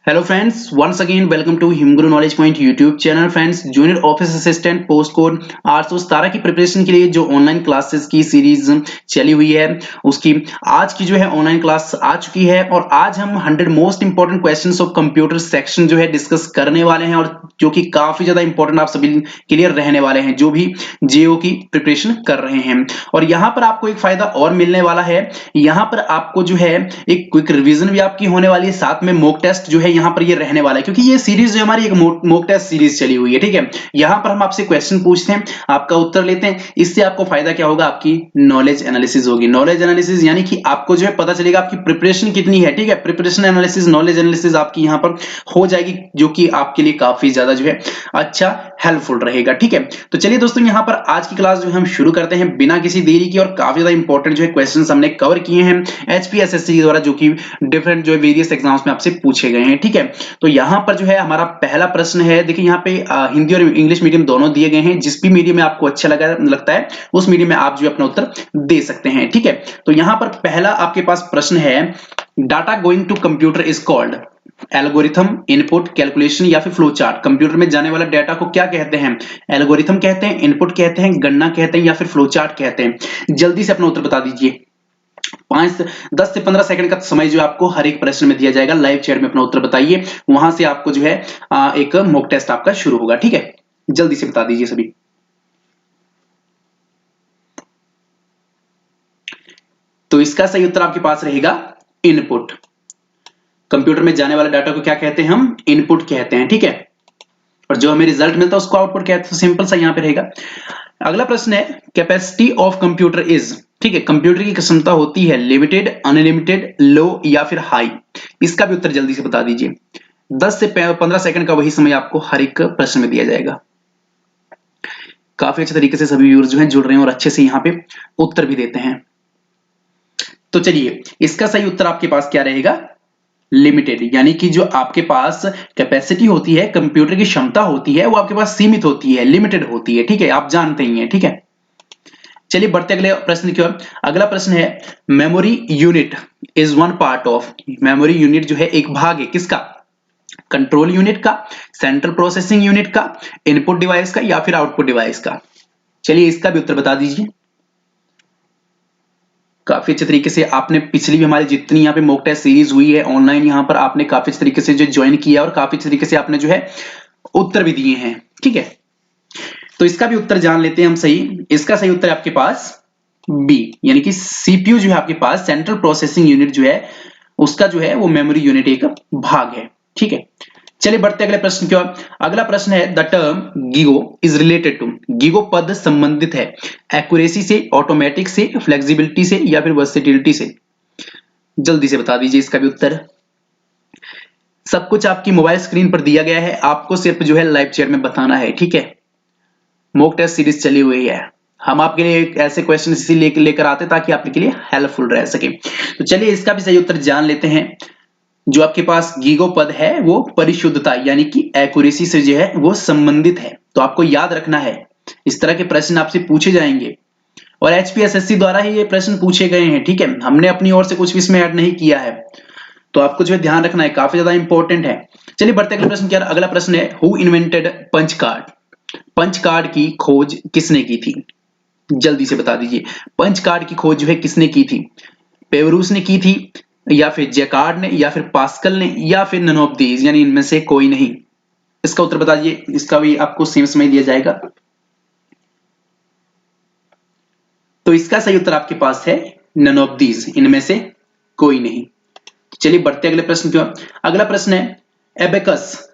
Hello friends, once again welcome to Himguru knowledge point YouTube channel. Friends, junior office assistant post code 817 की preparation के लिए जो online classes की series चली हुई है, उसकी आज की जो है ऑनलाइन क्लास आ चुकी है और आज हम 100 most important questions of computer section जो है डिस्कस करने वाले हैं और जो कि काफी ज्यादा इंपॉर्टेंट आप सभी के लिए रहने वाले हैं जो भी जेओ की प्रिपरेशन कर रहे हैं। और यहाँ पर आपको एक फायदा और मिलने वाला है, यहाँ पर आपको जो है एक क्विक रिवीजन भी आपकी होने वाली है, साथ में मॉक टेस्ट जो है यहाँ पर ये रहने वाला है, क्योंकि ये सीरीज जो हमारी एक मॉक टेस्ट सीरीज चली हुई है। ठीक है, यहाँ पर हम आपसे क्वेश्चन पूछते हैं, आपका उत्तर लेते हैं। इससे आपको फायदा क्या होगा, आपकी नॉलेज एनालिसिस होगी। नॉलेज एनालिसिस यानी कि आपको जो है पता चलेगा आपकी प्रिपरेशन कितनी है। ठीक है, प्रिपरेशन एनालिसिस, नॉलेज एनालिसिस आपकी यहाँ पर हो जाएगी, जो कि आपके लिए काफी ज्यादा जो है अच्छा हेल्पफुल रहेगा। ठीक है, तो चलिए दोस्तों, यहाँ पर आज की क्लास जो हम शुरू करते हैं बिना किसी देरी की, और काफी ज्यादा इंपॉर्टेंट जो है क्वेश्चंस हमने कवर किए हैं एचपीएसएससी द्वारा, जो कि डिफरेंट जो है वेरियस एग्जाम्स में आपसे पूछे गए हैं। ठीक है, तो यहाँ पर जो है हमारा पहला प्रश्न है, देखिए यहाँ पे हिंदी और इंग्लिश मीडियम दोनों दिए गए हैं। जिस भी मीडियम में आपको अच्छा लगता है उस मीडियम में आप जो अपना उत्तर दे सकते हैं। ठीक है, तो यहाँ पर पहला आपके पास प्रश्न है, data going to computer is called algorithm, input, calculation या फिर फ्लो चार्ट। कंप्यूटर में जाने वाला डाटा को क्या कहते हैं? एल्गोरिथम कहते हैं, इनपुट कहते हैं, गणना कहते हैं या फिर फ्लो चार्ट कहते हैं। जल्दी से अपना उत्तर बता दीजिए। 10 से 15 सेकंड का समय जो आपको हर एक प्रश्न में दिया जाएगा। लाइव चैट में अपना उत्तर बताइए, वहां से आपको जो है एक मॉक टेस्ट आपका शुरू होगा। ठीक है, जल्दी से बता दीजिए सभी। तो इसका सही उत्तर आपके पास रहेगा इनपुट। कंप्यूटर में जाने वाले डाटा को क्या कहते हैं? हम इनपुट कहते हैं। ठीक है, और जो हमें रिजल्ट मिलता है उसको आउटपुट कहते हैं। तो सिंपल सा यहां पे रहेगा। अगला प्रश्न है, कैपेसिटी ऑफ कंप्यूटर इज। ठीक है, कंप्यूटर की क्षमता होती है लिमिटेड, अनलिमिटेड, लो या फिर हाई। इसका भी उत्तर जल्दी से बता दीजिए। 10 से 15 सेकंड का वही समय आपको हर एक प्रश्न में दिया जाएगा। काफी अच्छे तरीके से सभी व्यूअर्स जो हैं जुड़ रहे हैं और अच्छे से यहाँ पे उत्तर भी देते हैं। तो चलिए, इसका सही उत्तर आपके पास क्या रहेगा? लिमिटेड। यानी कि जो आपके पास कैपेसिटी होती है, कंप्यूटर की क्षमता होती है, वो आपके पास सीमित होती है, लिमिटेड होती है। ठीक है, आप जानते ही हैं। ठीक है, चलिए बढ़ते अगले प्रश्न की ओर। अगला प्रश्न है, memory unit is one part of. Memory unit जो है एक भाग है किसका? कंट्रोल यूनिट का, सेंट्रल प्रोसेसिंग यूनिट का, इनपुट डिवाइस का या फिर आउटपुट डिवाइस का। चलिए इसका भी उत्तर बता दीजिए। काफी अच्छे तरीके से आपने पिछली भी हमारी जितनी यहाँ पे मॉक टेस्ट सीरीज हुई है ऑनलाइन, यहाँ पर आपने काफी अच्छे तरीके से जो ज्वाइन किया और काफी अच्छे तरीके से आपने जो है उत्तर भी दिए हैं। ठीक है, तो इसका भी उत्तर जान लेते हैं हम सही। इसका सही उत्तर है आपके पास बी, यानी कि सीपीयू जो है आपके पास, सेंट्रल प्रोसेसिंग यूनिट जो है उसका जो है वो मेमोरी यूनिट एक भाग है। ठीक है, चलिए बढ़ते अगले प्रश्न की ओर। अगला प्रश्न है, the term GIGO is related to. GIGO पद संबंधित है एक्यूरेसी से, ऑटोमेटिक से, फ्लेक्सिबिलिटी से या फिर वर्सेटिलिटी से। जल्दी से बता दीजिए इसका भी उत्तर। सब कुछ आपकी मोबाइल स्क्रीन पर दिया गया है, आपको सिर्फ जो है लाइव चैट में बताना है। ठीक है, मॉक टेस्ट सीरीज चली हुई है, हम आपके लिए ऐसे क्वेश्चन इसीलिए लेकर आते ताकि आपके लिए हेल्पफुल रह सके। तो चलिए इसका भी सही उत्तर जान लेते हैं। जो आपके पास गीगो पद है वो परिशुद्धता यानी कि एक्यूरेसी से जो है वो संबंधित है। तो आपको याद रखना है, इस तरह के प्रश्न आपसे पूछे जाएंगे और एचपीएसएससी द्वारा ही ये प्रश्न पूछे गए हैं। ठीक है, हमने अपनी ओर से कुछ भी इसमें ऐड नहीं किया है, तो आपको जो है ध्यान रखना है, काफी ज्यादा इंपॉर्टेंट है। चलिए बढ़ते अगले प्रश्न की ओर। अगला प्रश्न है, who invented punch card. Punch card की खोज किसने की थी? जल्दी से बता दीजिए। पंच कार्ड की खोज जो है किसने की थी? पेवरूस ने की थी या फिर जैकार्ड ने या फिर पास्कल ने या फिर नन ऑफ दीज, यानी इनमें से कोई नहीं। इसका उत्तर बता दीजिए, इसका भी आपको सेम समय दिया जाएगा। तो इसका सही उत्तर आपके पास है नन ऑफ दीज, इनमें से कोई नहीं। चलिए बढ़ते अगले प्रश्न की ओर। अगला प्रश्न है, abacus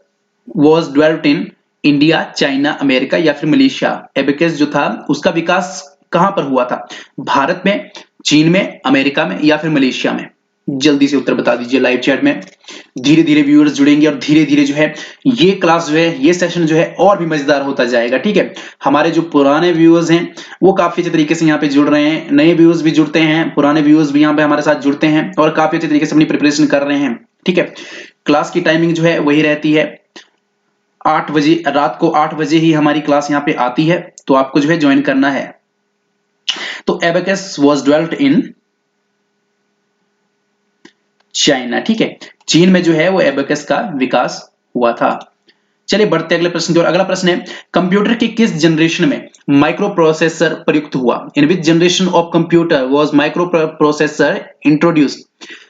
was developed in India, China, America या फिर मलेशिया। एबेकस जो था उसका विकास कहां पर हुआ था? भारत में, चीन में, अमेरिका में या फिर मलेशिया में? जल्दी से उत्तर बता दीजिए लाइव चैट में। धीरे धीरे व्यूअर्स जुड़ेंगे और धीरे धीरे जो है ये क्लास जो है, ये सेशन जो है और भी मजेदार होता जाएगा। ठीक है, हमारे जो पुराने व्यूअर्स हैं वो काफी अच्छे तरीके से यहाँ पे जुड़ रहे हैं, नए व्यूअर्स भी जुड़ते हैं, पुराने व्यूअर्स भी यहाँ पे हमारे साथ जुड़ते हैं और काफी अच्छे तरीके से अपनी प्रिपरेशन कर रहे हैं। ठीक है, क्लास की टाइमिंग जो है वही रहती है 8 बजे, रात को 8 बजे ही हमारी क्लास यहाँ पे आती है, तो आपको जो है ज्वाइन करना है। तो abacus was developed in China. ठीक है, चीन में जो है वो एबेकस का विकास हुआ था। चलिए बढ़ते अगले प्रश्न की ओर। अगला प्रश्न है कंप्यूटर के किस जनरेशन में माइक्रो प्रोसेसर प्रयुक्त हुआ? In which generation of computer was microprocessor introduced?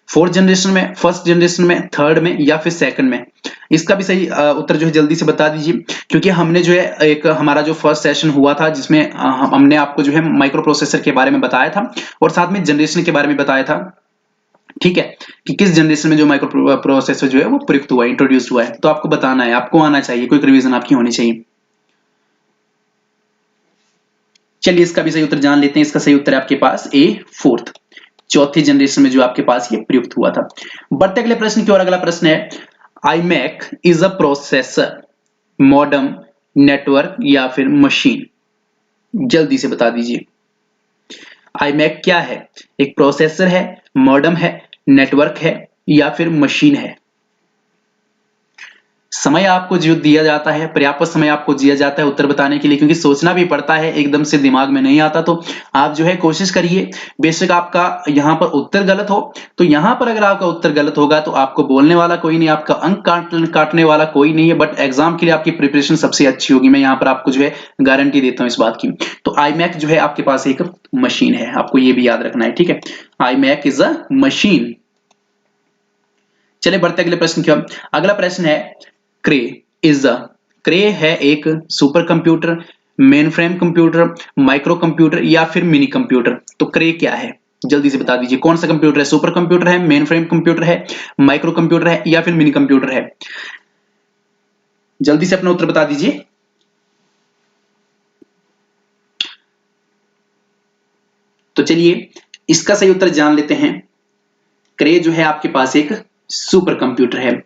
Fourth generation में, फर्स्ट जनरेशन में, थर्ड में या फिर सेकंड में? इसका भी सही उत्तर जो है जल्दी से बता दीजिए, क्योंकि हमने जो है एक हमारा जो फर्स्ट सेशन हुआ था जिसमें हमने आपको जो है माइक्रो प्रोसेसर के बारे में बताया था और साथ में जनरेशन के बारे में बताया था। ठीक है, कि किस जनरेशन में जो माइक्रो प्रोसेसर जो है वो प्रयुक्त हुआ है, इंट्रोड्यूस्ड हुआ है, तो आपको बताना है, आपको आना चाहिए, कोई रिवीजन आपकी होनी चाहिए। चलिए इसका भी सही उत्तर जान लेते हैं। इसका सही उत्तर है आपके पास ए, फोर्थ, चौथी जनरेशन में जो आपके पास ये प्रयुक्त हुआ था। बढ़ते अगले प्रश्न की ओर। अगला प्रश्न है iMac is a processor, modem, network या फिर मशीन? जल्दी से बता दीजिए। आईमैक क्या है? एक प्रोसेसर है, मॉडेम है, नेटवर्क है या फिर मशीन है? समय आपको जो दिया जाता है, पर्याप्त समय आपको दिया जाता है उत्तर बताने के लिए, क्योंकि सोचना भी पड़ता है, एकदम से दिमाग में नहीं आता। तो आप जो है कोशिश करिए, बेशक आपका यहां पर उत्तर गलत हो, तो यहां पर अगर आपका उत्तर गलत होगा तो आपको बोलने वाला कोई नहीं, आपका अंक काटने वाला कोई नहीं है, बट एग्जाम के लिए आपकी प्रिपरेशन सबसे अच्छी होगी। मैं यहां पर आपको जो है गारंटी देता हूं इस बात की। तो आईमैक जो है आपके पास एक मशीन है, आपको ये भी याद रखना है। ठीक है, आईमैक इज अ मशीन। चलिए बढ़ते अगले प्रश्न की ओर। अगला प्रश्न है क्रे इज अ, क्रे है एक super computer, main frame computer, micro computer या फिर मिनी कंप्यूटर? तो क्रे क्या है? जल्दी से बता दीजिए। कौन सा कंप्यूटर है? सुपर कंप्यूटर है, मेन फ्रेम कंप्यूटर है, माइक्रो कंप्यूटर है या फिर मिनी कंप्यूटर है? जल्दी से अपना उत्तर बता दीजिए। तो चलिए इसका सही उत्तर जान लेते हैं। क्रे जो है आपके पास एक सुपर कंप्यूटर है।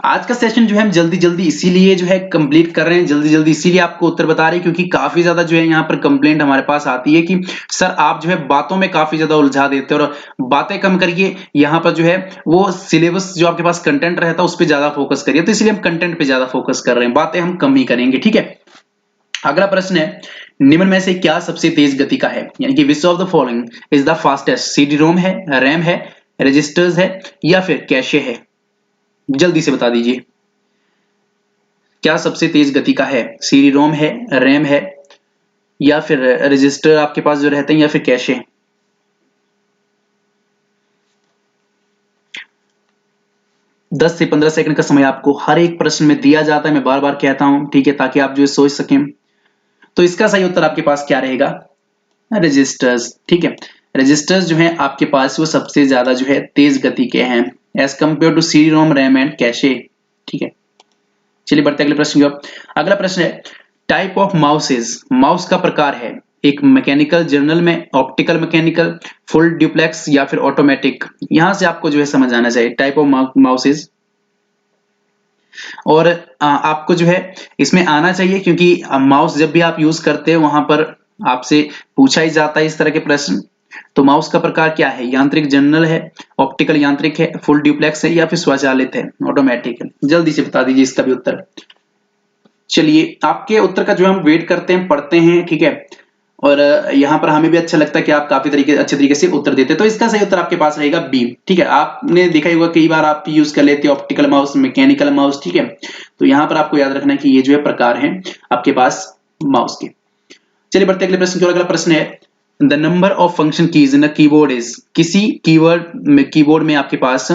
आज का सेशन जो है हम जल्दी जल्दी इसीलिए जो है कंप्लीट कर रहे हैं, जल्दी जल्दी इसीलिए आपको उत्तर बता रहे हैं, क्योंकि काफी ज्यादा जो है यहाँ पर कंप्लेंट हमारे पास आती है कि सर आप जो है बातों में काफी ज्यादा उलझा देते हो और बातें कम करिए, यहाँ पर जो है वो सिलेबस जो आपके पास कंटेंट रहता है उस पर ज्यादा फोकस करिए। तो इसलिए हम कंटेंट पे ज्यादा फोकस कर रहे हैं, बातें हम कम ही करेंगे। ठीक है, अगला प्रश्न है निम्न में से क्या सबसे तेज गति का है? यानी कि विच of the following is the fastest? CD ROM है, रैम है, रजिस्टर्स है या फिर कैशे है? जल्दी से बता दीजिए। क्या सबसे तेज गति का है? सीडी रोम है, रैम है या फिर रजिस्टर आपके पास जो रहते हैं या फिर कैशे? दस से 15 सेकंड का समय आपको हर एक प्रश्न में दिया जाता है, मैं बार बार कहता हूं, ठीक है, ताकि आप जो सोच सकें। तो इसका सही उत्तर आपके पास क्या रहेगा? रजिस्टर्स। ठीक है, रजिस्टर्स जो है आपके पास वो सबसे ज्यादा जो है तेज गति के हैं as compared to CD ROM, RAM and cache. ठीक है, चलिए बढ़ते अगले प्रश्न की ओर। अगला प्रश्न है टाइप ऑफ माउसेज, माउस का प्रकार है एक मैकेनिकल, जर्नल में, ऑप्टिकल मैकेनिकल, फुल ड्यूप्लेक्स या फिर ऑटोमेटिक? यहां से आपको जो है समझ आना चाहिए टाइप ऑफ माउसेज। और आपको जो है इसमें आना चाहिए, क्योंकि माउस जब भी आप यूज करते हैं वहां पर आपसे पूछा ही जाता है इस तरह के प्रश्न। तो माउस का प्रकार क्या है? यांत्रिक, जर्नल है, ऑप्टिकल यांत्रिक है, फुल ड्यूप्लेक्स है या फिर स्वचालित है, ऑटोमेटिक है? जल्दी से बता दीजिए इसका भी उत्तर। चलिए आपके उत्तर का जो हम वेट करते हैं, पढ़ते हैं। ठीक है, और यहाँ पर हमें भी अच्छा लगता है कि आप काफी अच्छे तरीके से उत्तर देते हैं। तो इसका सही उत्तर आपके पास रहेगा बी। ठीक है, आपने देखा ही होगा कई बार आप यूज कर लेते हैं ऑप्टिकल माउस, मैकेनिकल माउस। ठीक है, तो यहाँ पर आपको याद रखना है कि ये जो है प्रकार है आपके पास माउस के। चलिए बढ़ते अगले प्रश्न की ओर। अगला प्रश्न है the number of function keys in a keyboard is, किसी कीबोर्ड में आपके पास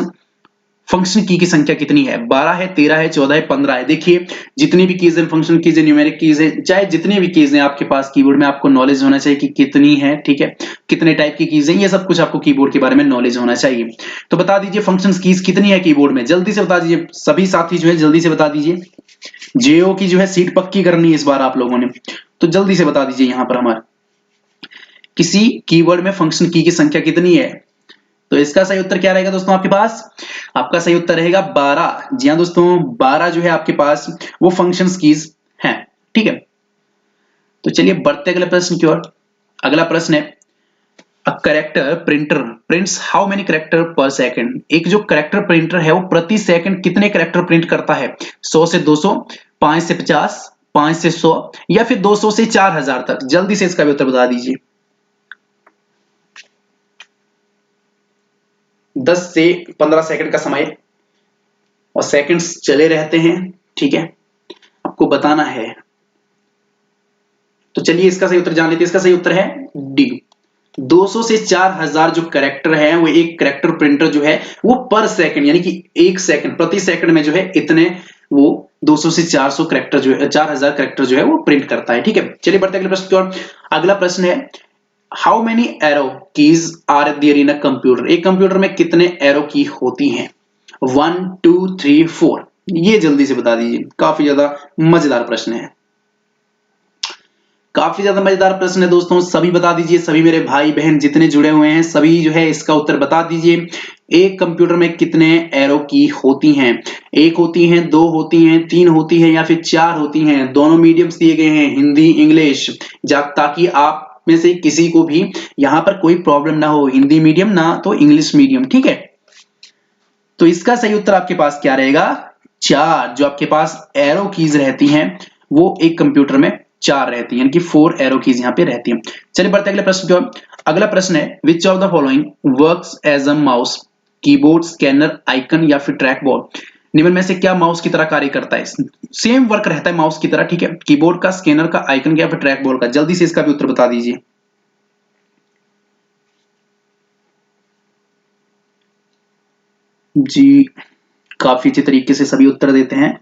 फंक्शन की संख्या कितनी है? 12 है, 13 है, 14 है, 15 है? देखिए जितनी भी कीज है, फंक्शन कीज है, न्यूमेरिक कीज है, चाहे जितनी भी कीज है आपके पास कीबोर्ड में, आपको नॉलेज होना चाहिए कि कितनी है। ठीक है, कितने टाइप की कीज है, ये सब कुछ आपको कीबोर्ड के बारे में नॉलेज होना चाहिए। तो बता दीजिए फंक्शन कीज कितनी है कीबोर्ड में? जल्दी से बता दीजिए सभी साथी जो है, जल्दी से बता दीजिए। जेओ की जो है सीट पक्की करनी है इस बार आप लोगों ने, तो जल्दी से बता दीजिए यहाँ पर हमारे किसी कीवर्ड में फंक्शन की संख्या कितनी है? तो इसका सही उत्तर क्या रहेगा दोस्तों आपके पास? आपका सही उत्तर रहेगा 12। जी हाँ दोस्तों, 12 जो है आपके पास वो फंक्शंस कीज हैं। ठीक है, तो चलिए बढ़ते अगले प्रश्न की ओर। अगला प्रश्न है a character printer prints how many character पर सेकंड? एक जो करेक्टर प्रिंटर है वो प्रति सेकंड कितने करेक्टर प्रिंट करता है? 100 से 200, 5 से 50, 5 से 100 या फिर 200 से 4000 तक? जल्दी से इसका भी उत्तर बता दीजिए। 10 से 15 सेकंड का समय और सेकंड्स चले रहते हैं, ठीक है, आपको बताना है। तो चलिए इसका सही उत्तर जान लेते हैं। इसका सही उत्तर है डी। 200 से 4000 जो कैरेक्टर है, वो एक कैरेक्टर प्रिंटर जो है वो पर सेकंड यानी कि एक सेकंड प्रति सेकंड में जो है इतने वो 200 से 400 कैरेक्टर जो है 4000 कैरेक्टर जो है वो प्रिंट करता है, ठीक है। चलिए बढ़ते अगले प्रश्न की ओर। अगला प्रश्न है how many arrow keys are there in a computer. एक कंप्यूटर में कितने एरो की होती हैं? 1 2 3 4। ये जल्दी से बता दीजिए, काफी ज्यादा मजेदार प्रश्न है, काफी ज्यादा मजेदार प्रश्न है दोस्तों। सभी बता दीजिए, सभी मेरे भाई बहन जितने जुड़े हुए हैं सभी जो है इसका उत्तर बता दीजिए। एक कंप्यूटर में कितने एरो की होती हैं? एक होती हैं, दो होती हैं, तीन होती हैं या फिर चार होती हैं? दोनों मीडियम्स दिए गए हैं, हिंदी इंग्लिश, ताकि आप में से किसी को भी यहाँ पर कोई प्रॉब्लम ना हो, हिंदी मीडियम ना तो इंग्लिश मीडियम, ठीक है। तो इसका सही उत्तर आपके पास क्या रहेगा? चार। जो आपके पास एरो कीज रहती हैं वो एक कंप्यूटर में चार रहती है, यानी कि 4 एरो कीज यहाँ पे रहती हैं। चलिए बढ़ते अगले प्रश्न की ओर। अगला प्रश्न है which of the following works as a mouse, keyboard, scanner, icon या फिर ट्रैक बॉल। निम्न में से क्या माउस की तरह कार्य करता है? सेम वर्क रहता है माउस की तरह, ठीक है, कीबोर्ड का, स्कैनर का, आइकन का या फिर ट्रैक बॉल का। जल्दी से इसका भी उत्तर बता दीजिए। जी, काफी अच्छे तरीके से सभी उत्तर देते हैं,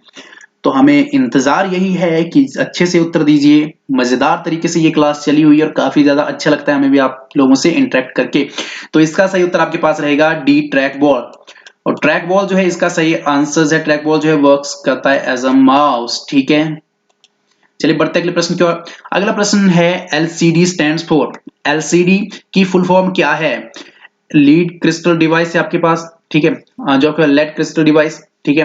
तो हमें इंतजार यही है कि अच्छे से उत्तर दीजिए। मजेदार तरीके से ये क्लास चली हुई है और काफी ज्यादा अच्छा लगता है हमें भी आप लोगों से इंटरेक्ट करके। तो इसका सही उत्तर आपके पास रहेगा डी, ट्रैक बॉल। और ट्रैक बॉल जो है इसका सही आंसर है, ट्रैक बॉल जो है वर्क्स करता है एज अ माउस, ठीक है। चलिए बढ़ते अगले प्रश्न की ओर। अगला प्रश्न है एलसीडी स्टैंड्स फॉर। एलसीडी की फुल फॉर्म क्या है? लीड क्रिस्टल डिवाइस है आपके पास, ठीक है, जो आपका लेड क्रिस्टल डिवाइस, ठीक है,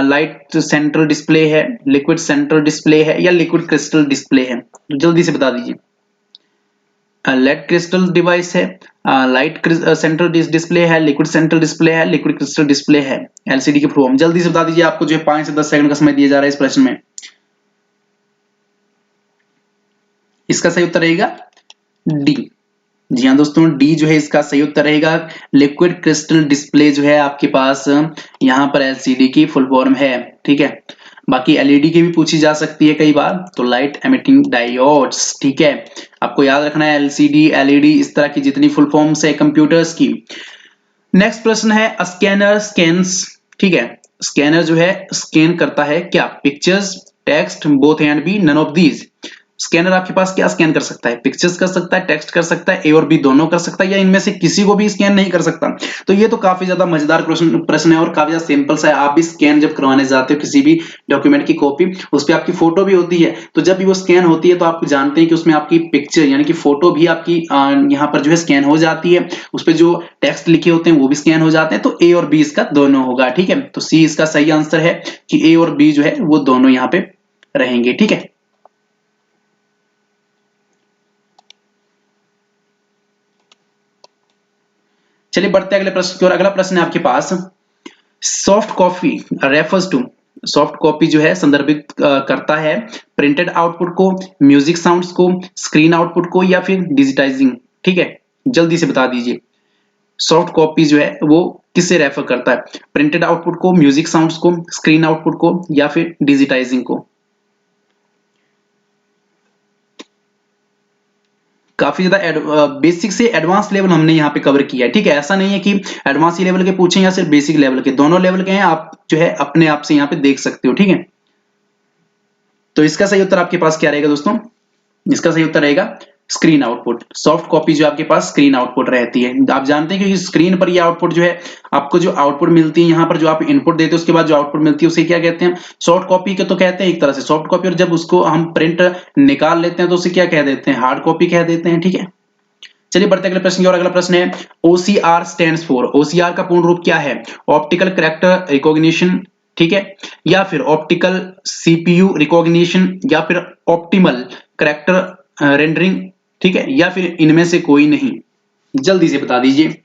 लाइट सेंट्रल डिस्प्ले है, लिक्विड सेंट्रल डिस्प्ले है या लिक्विड क्रिस्टल डिस्प्ले है? जल्दी से बता दीजिए। लेड क्रिस्टल डिवाइस है, लाइट सेंट्रल डिस्प्ले है, लिक्विड सेंट्रल डिस्प्ले है, लिक्विड क्रिस्टल डिस्प्ले है। एलसीडी की फुल फॉर्म जल्दी से बता दीजिए। आपको जो है 5 से 10 सेकंड का समय दिया जा रहा है इस प्रश्न में। इसका सही उत्तर रहेगा डी। जी हाँ दोस्तों, डी जो है इसका सही उत्तर रहेगा। लिक्विड क्रिस्टल डिस्प्ले जो है आपके पास यहाँ पर एलसीडी की फुल फॉर्म है, ठीक है। बाकी एलईडी की भी पूछी जा सकती है कई बार, तो लाइट एमिटिंग डायोड्स, ठीक है। आपको याद रखना है एलसीडी, एलईडी, इस तरह की जितनी फुल फॉर्म्स है कंप्यूटर्स की। नेक्स्ट प्रश्न है स्कैनर स्कैन्स, ठीक है। स्कैनर जो है स्कैन करता है क्या? Pictures, text, both A and B, none of these. Scanner आपके पास क्या स्कैन कर सकता है? पिक्चर्स कर सकता है, टेक्स्ट कर सकता है, ए और बी दोनों कर सकता है, या इनमें से किसी को भी स्कैन नहीं कर सकता। तो ये तो काफी ज्यादा मजेदार प्रश्न है और काफी ज्यादा सिंपल सा है। आप भी स्कैन जब करवाने जाते हो किसी भी डॉक्यूमेंट की कॉपी, उस पर आपकी फोटो भी होती है, तो जब भी वो स्कैन होती है तो आप जानते हैं कि उसमें आपकी पिक्चर यानी कि फोटो भी आपकी यहाँ पर जो है स्कैन हो जाती है, उस पर जो टेक्स्ट लिखे होते हैं वो भी स्कैन हो जाते हैं। तो ए और बी इसका दोनों होगा, ठीक है। तो सी इसका सही आंसर है कि ए और बी जो है वो दोनों यहाँ पे रहेंगे, ठीक है। चलिए बढ़ते अगले प्रश्न की ओर। अगला प्रश्न है आपके पास soft copy refers to. Soft copy जो है संदर्भित करता है प्रिंटेड आउटपुट को, म्यूजिक साउंड्स को, स्क्रीन आउटपुट को या फिर डिजिटाइजिंग, ठीक है। जल्दी से बता दीजिए सॉफ्ट कॉपी जो है वो किससे रेफर करता है? प्रिंटेड आउटपुट को, म्यूजिक साउंड्स को, स्क्रीन आउटपुट को या फिर डिजिटाइजिंग को? काफी ज्यादा बेसिक से एडवांस लेवल हमने यहाँ पे कवर किया है, ठीक है। ऐसा नहीं है कि एडवांस ही लेवल के पूछे या सिर्फ बेसिक लेवल के, दोनों लेवल के हैं। आप जो है अपने आप से यहाँ पे देख सकते हो, ठीक है। तो इसका सही उत्तर आपके पास क्या रहेगा दोस्तों? इसका सही उत्तर रहेगा स्क्रीन आउटपुट। सॉफ्ट कॉपी जो आपके पास स्क्रीन आउटपुट रहती है, आप जानते हैं क्योंकि स्क्रीन पर ये आउटपुट जो है आपको जो आउटपुट मिलती है, यहाँ पर जो आप इनपुट देते हो उसके बाद जो आउटपुट मिलती है उसे क्या कहते हैं? सॉफ्ट कॉपी के तो कहते हैं एक तरह से सॉफ्ट कॉपी, और जब उसको हम प्रिंट निकाल लेते हैं तो उसे क्या कह देते हैं? हार्ड कॉपी कह देते हैं, ठीक है। चलिए बढ़ते अगले प्रश्न की ओर। अगला प्रश्न है OCR स्टैंड्स फॉर। OCR का पूर्ण रूप क्या है? ऑप्टिकल कैरेक्टर रिकॉग्निशन, ठीक है, या फिर ऑप्टिकल CPU रिकॉग्निशन या फिर ऑप्टिमल कैरेक्टर रेंडरिंग, ठीक है, या फिर इनमें से कोई नहीं? जल्दी से बता दीजिए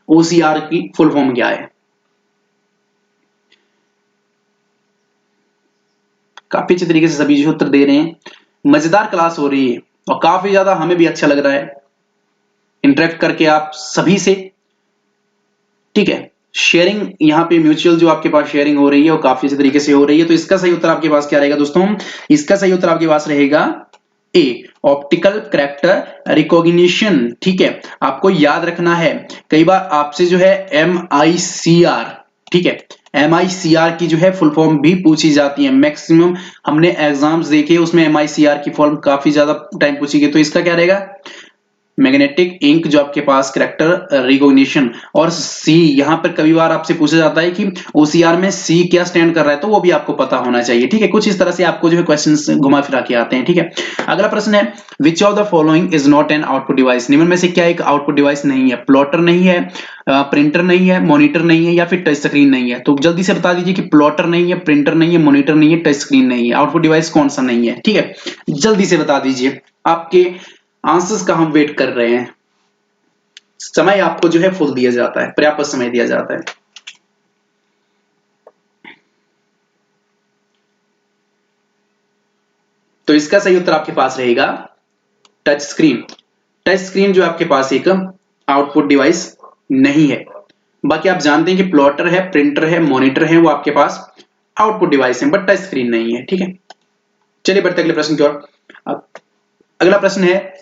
OCR की फुल फॉर्म क्या है? काफी अच्छे तरीके से सभी जो उत्तर दे रहे हैं। मजेदार क्लास हो रही है और काफी ज्यादा हमें भी अच्छा लग रहा है इंटरेक्ट करके आप सभी से। ठीक है। शेयरिंग यहाँ पे म्यूचुअल जो आपके पास शेयरिंग हो रही है वो काफी अच्छे तरीके से हो रही है। तो इसका सही उत्तर आपके पास क्या रहेगा दोस्तों? इसका सही उत्तर आपके पास रहेगा ए, ऑप्टिकल कैरेक्टर रिकॉग्निशन। ठीक है, आपको याद रखना है, कई बार आपसे जो है MICR, ठीक है, MICR की जो है फुल फॉर्म भी पूछी जाती है। मैक्सिमम हमने एग्जाम्स देखे उसमें MICR की फॉर्म काफी ज्यादा टाइम पूछी गई। तो इसका क्या रहेगा? मैग्नेटिक इंक जो आपके पास कैरेक्टर रिकॉग्निशन। और सी यहां पर कई बार आपसे पूछा जाता है कि OCR में सी क्या स्टैंड कर रहा है, तो वो भी आपको पता होना चाहिए। ठीक है, कुछ इस तरह से आपको जो है क्वेश्चंस घुमा फिरा के आते हैं। ठीक है, अगला प्रश्न है which of the following is not an output device? निम्न में से क्या एक आउटपुट डिवाइस नहीं है? प्लॉटर नहीं है, प्रिंटर नहीं है, मॉनिटर नहीं है, या फिर टच स्क्रीन नहीं है? तो जल्दी से बता दीजिए कि प्लॉटर नहीं है, प्रिंटर नहीं है, मॉनिटर नहीं है, टच स्क्रीन नहीं है। आउटपुट डिवाइस कौन सा नहीं है? ठीक है, जल्दी से बता दीजिए, आपके आंसर्स का हम वेट कर रहे हैं। समय आपको जो है फुल दिया जाता है, पर्याप्त समय दिया जाता है। तो इसका सही उत्तर आपके पास रहेगा टच स्क्रीन। टच स्क्रीन जो आपके पास एक आउटपुट डिवाइस नहीं है। बाकी आप जानते हैं कि प्लॉटर है, प्रिंटर है, मॉनिटर है, वो आपके पास आउटपुट डिवाइस है, बट टच स्क्रीन नहीं है। ठीक है, चलिए बढ़ते अगले प्रश्न की ओर। अगला प्रश्न है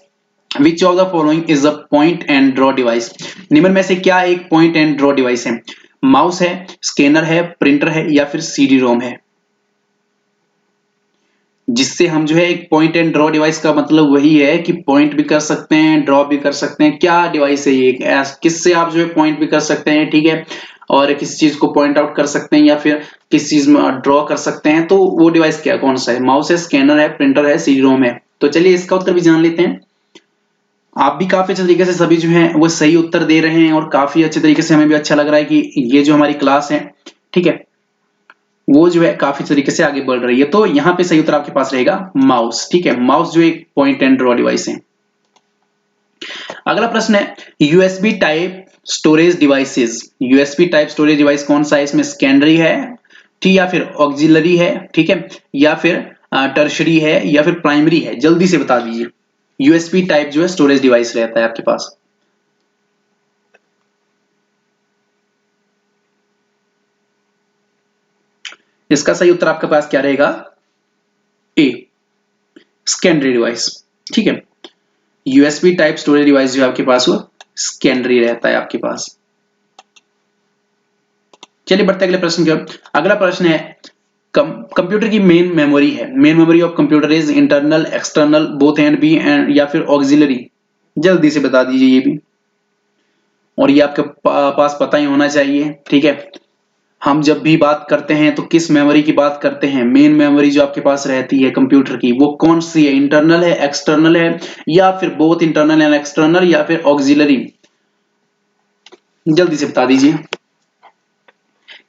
which of the following is a point and draw device? निम्न में से क्या एक पॉइंट एंड ड्रॉ डिवाइस है? माउस है, स्कैनर है, प्रिंटर है, या फिर CD रोम है? जिससे हम जो है एक पॉइंट एंड ड्रॉ डिवाइस का मतलब वही है कि पॉइंट भी कर सकते हैं, ड्रॉ भी कर सकते हैं। क्या डिवाइस है ये? किससे आप जो है पॉइंट भी कर सकते हैं, ठीक है, और किसी चीज को पॉइंट आउट कर सकते हैं, या फिर किस चीज में ड्रॉ कर सकते हैं। तो वो डिवाइस क्या कौन सा है? माउस है, स्कैनर है, प्रिंटर है, CD रोम है? तो चलिए इसका उत्तर भी जान लेते हैं। आप भी काफी अच्छे तरीके से सभी जो है वो सही उत्तर दे रहे हैं, और काफी अच्छे तरीके से हमें भी अच्छा लग रहा है कि ये जो हमारी क्लास है, ठीक है, वो जो है काफी तरीके से आगे बढ़ रही है। तो यहाँ पे सही उत्तर आपके पास रहेगा माउस। ठीक है, माउस जो एक पॉइंट एंड ड्रॉ डिवाइस है। अगला प्रश्न है USB type storage devices. USB type storage device कौन सा है? इसमें सेकेंडरी है, ठीक, या फिर ऑक्सिलरी है, ठीक है, या फिर टर्शरी है, या फिर प्राइमरी है? जल्दी से बता दीजिए। USB टाइप जो है स्टोरेज डिवाइस रहता है आपके पास। इसका सही उत्तर आपके पास क्या रहेगा? ए, सेकेंडरी डिवाइस। ठीक है, USB टाइप स्टोरेज डिवाइस जो है आपके पास वो सेकेंडरी रहता है आपके पास। चलिए बढ़ते अगले प्रश्न की ओर। अगला प्रश्न है कंप्यूटर की मेन मेमोरी है। Main memory of computer is internal, external, both and B, and या फिर ऑक्सिलरी? जल्दी से बता दीजिए ये भी, और ये आपके पास पता ही होना चाहिए। ठीक है, हम जब भी बात करते हैं तो किस मेमोरी की बात करते हैं? मेन मेमोरी जो आपके पास रहती है कंप्यूटर की, वो कौन सी है? इंटरनल है, एक्सटर्नल है, या फिर बोथ इंटरनल एंड एक्सटर्नल, या फिर ऑक्सिलरी? जल्दी से बता दीजिए,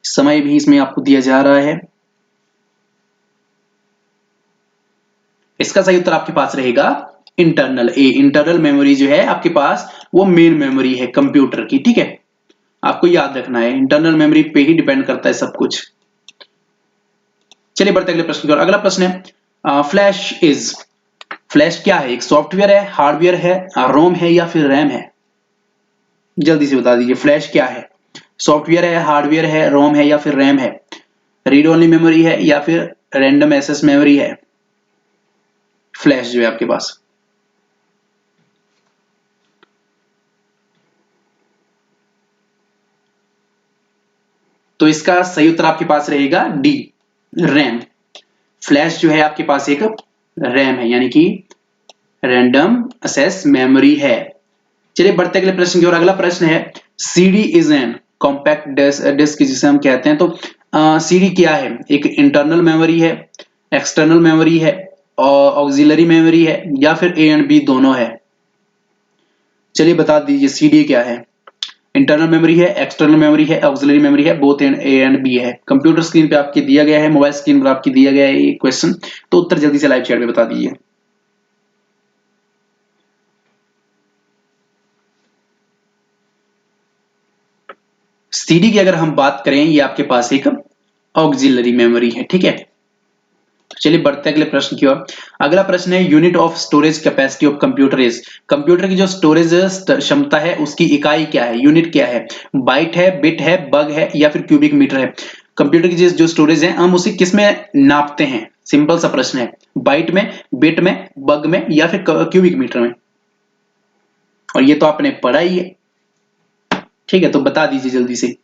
समय भी इसमें आपको दिया जा रहा है। इसका सही उत्तर आपके पास रहेगा इंटरनल। इंटरनल मेमोरी जो है आपके पास वो मेन मेमोरी है कंप्यूटर की। ठीक है, आपको याद रखना है, इंटरनल मेमोरी पे ही डिपेंड करता है सब कुछ। चलिए बढ़ते अगले प्रश्न की ओर। अगला प्रश्न है फ्लैश क्या है? एक सॉफ्टवेयर है, हार्डवेयर है, रोम है, या फिर रैम है? जल्दी से बता दीजिए, फ्लैश क्या है? सॉफ्टवेयर है, हार्डवेयर है, रोम है, या फिर रैम है? रीड ओनली मेमोरी है, या फिर रैंडम एक्सेस मेमोरी है? फ्लैश जो है आपके पास। तो इसका सही उत्तर आपके पास रहेगा डी, रैम। फ्लैश जो है आपके पास एक रैम है, यानी कि रैंडम एक्सेस मेमोरी है। चलिए बढ़ते अगले प्रश्न की ओर। अगला प्रश्न है CD is an compact disc जिसे हम कहते हैं। तो CD क्या है? एक इंटरनल मेमोरी है, एक्सटर्नल मेमोरी है, और ऑक्सिलरी मेमोरी है, या फिर A एंड B दोनों है? चलिए बता दीजिए CD क्या है? इंटरनल मेमोरी है, एक्सटर्नल मेमोरी है, ऑक्सिलरी मेमोरी है, both and A and B है? कंप्यूटर स्क्रीन पे आपके दिया गया है, मोबाइल स्क्रीन पर आपके दिया गया है ये क्वेश्चन। तो उत्तर जल्दी से लाइव चैट में बता दीजिए। CD की अगर हम बात करें, ये आपके पास एक ऑक्सिलरी मेमोरी है। ठीक है, चलिए बढ़ते हैं अगले प्रश्न की ओर। अगला प्रश्न है unit of storage capacity of computer is. Computer की जो स्टोरेज क्षमता है उसकी इकाई क्या है, यूनिट क्या है? बाइट है, बिट है, बग है या फिर क्यूबिक मीटर है? कंप्यूटर की जो स्टोरेज है हम उसे किस में नापते हैं? सिंपल सा प्रश्न है, बाइट में, बिट में, बग में या फिर क्यूबिक मीटर में? और ये तो आपने पढ़ा ही है, ठीक है, तो बता दीजिए जल्दी से।